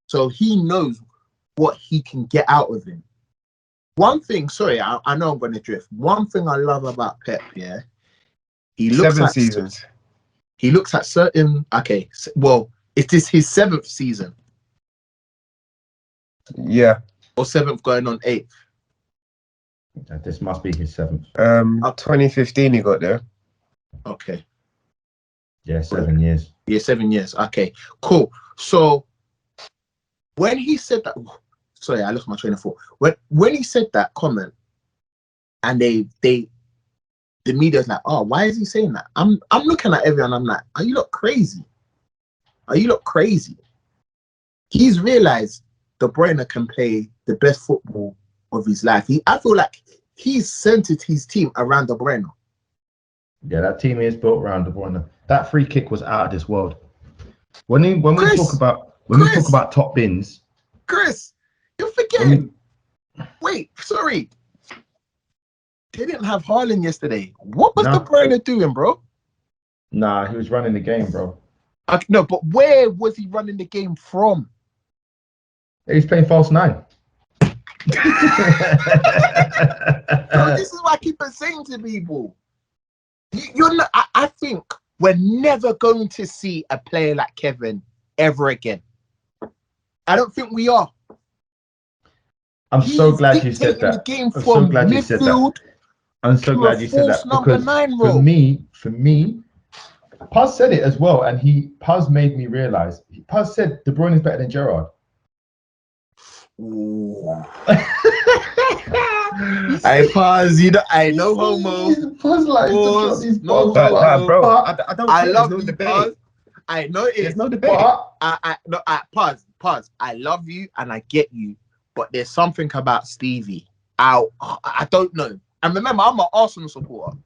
So he knows what he can get out of him. One thing, sorry, I know I'm going to drift. One thing I love about Pep, yeah, he looks 7 at seasons. He looks at certain. Okay, well, it is his 7th season Yeah. or 7th going on 8th. This must be his 7th. 2015 he got there. Okay, Yeah, 7 years. yeah, 7 years. Okay, cool. So when he said that, sorry, I lost my train of thought. When he said that comment, and the media's like, oh, why is he saying that? I'm looking at everyone. I'm like, are you lot crazy? Are you lot crazy? He's realized De Bruyne can play the best football of his life. I feel like he's centered his team around De Bruyne. Yeah, that team is built around De Bruyne. That free kick was out of this world. When we talk about top bins, Chris, you're forgetting. Wait, sorry. They didn't have Haaland yesterday. What was De Bruyne doing, bro? Nah, he was running the game, bro. No, but where was he running the game from? He's playing false 9. So this is what I keep on saying to people. You're not. I think we're never going to see a player like Kevin ever again. I don't think we are. I'm so glad you said that. I'm so glad you said that. I'm so glad you said that because for me, Paz said it as well, and Paz made me realize. Paz said De Bruyne is better than Gerrard. I pause. You know, I know homo. Pause like bro. I love you, Pause. I know it. There's no debate. Pause. I love you and I get you, but there's something about Stevie. I don't know. And remember, I'm an Arsenal supporter.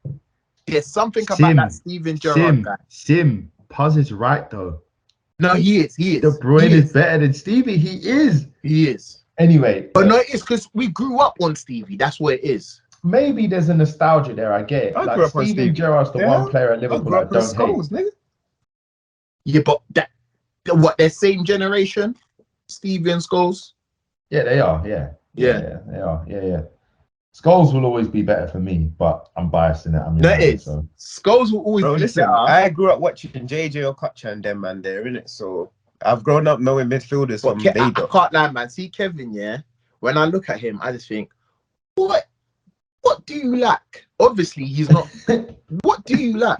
There's something about that Steven Gerrard guy. Paz is right though. No, he is. De Bruyne is better than Stevie. He is. Anyway, but no, it's because we grew up on Stevie. That's what it is. Maybe there's a nostalgia there. I get it. I grew up on Steven Gerrard's the one player at Liverpool I don't Scholes, hate. Nigga. Yeah, but their same generation, Stevie and Scholes. Yeah, they are. Yeah, they are. Yeah. Scholes will always be better for me, but I'm biased in it. That is. So. Scholes will always be better. I grew up watching JJ Okocha and them man there, innit? So I've grown up knowing midfielders from I can't lie, man. See Kevin, yeah. When I look at him, I just think, what do you lack? Obviously, he's not. What do you lack?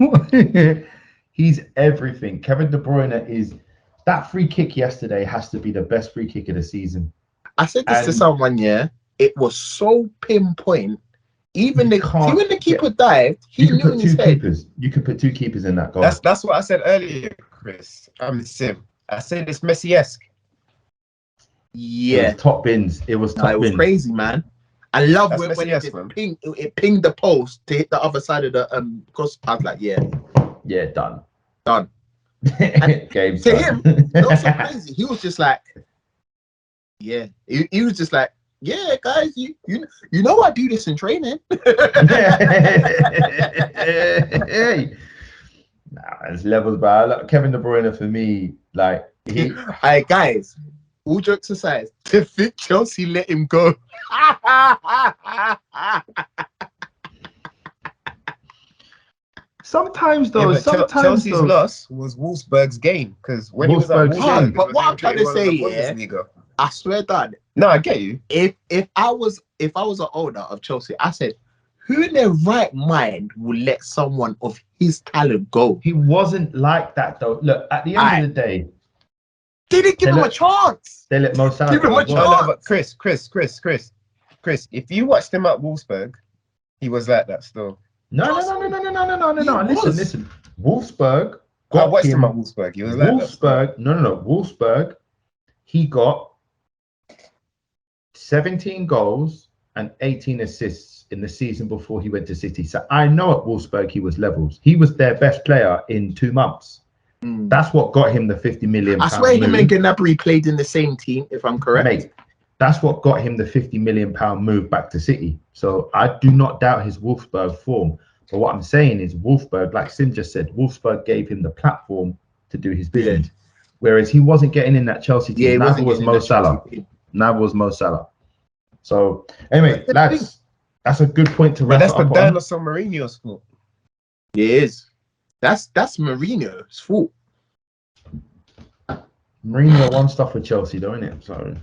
He's everything. Kevin De Bruyne is. That free kick yesterday has to be the best free kick of the season. I said this to someone, yeah. It was so pinpoint. Even the keeper dived. He knew in his head. You could put 2 keepers in that goal. That's what I said earlier, Chris. Sim. I said it's Messi-esque. Yeah, it was top bins. It was crazy, man. I love when it pinged the post to hit the other side of the cross. I was like, yeah, done. Game to him, that was so crazy. He was just like, yeah. He was just like, yeah, guys, you know I do this in training. It's levels, but Kevin De Bruyne for me, like guys, all jokes aside, to think Chelsea let him go. Sometimes though, Chelsea's loss was Wolfsburg's gain because when he was at Wolfsburg, but what I'm trying to say, yeah, I swear, Dad. No, I get you. If I was an owner of Chelsea, I said, who in their right mind will let someone of his talent go? He wasn't like that though. Look, at the end of the day, they didn't give him a chance. They let Mo Salah give him a chance. No, but Chris, if you watched him at Wolfsburg, he was like that still. No. Listen. Wolfsburg. I watched him at Wolfsburg. He was like Wolfsburg. No. Wolfsburg. He got 17 goals and 18 assists in the season before he went to City. So I know at Wolfsburg he was levels. He was their best player in 2 months. That's what got him the 50 million. I swear him and Gnabry played in the same team, if I'm correct. Mate, that's what got him the 50 million pound move back to City. So I do not doubt his Wolfsburg form. But what I'm saying is Wolfsburg, like Sim just said, Wolfsburg gave him the platform to do his business. Whereas he wasn't getting in that Chelsea team. Neither was Mo Salah. So anyway, lads, that's a good point to wrap that's up the on. dinosaur Mourinho's fault. It is. That's Mourinho's fault. Mourinho won stuff with Chelsea, though, innit? So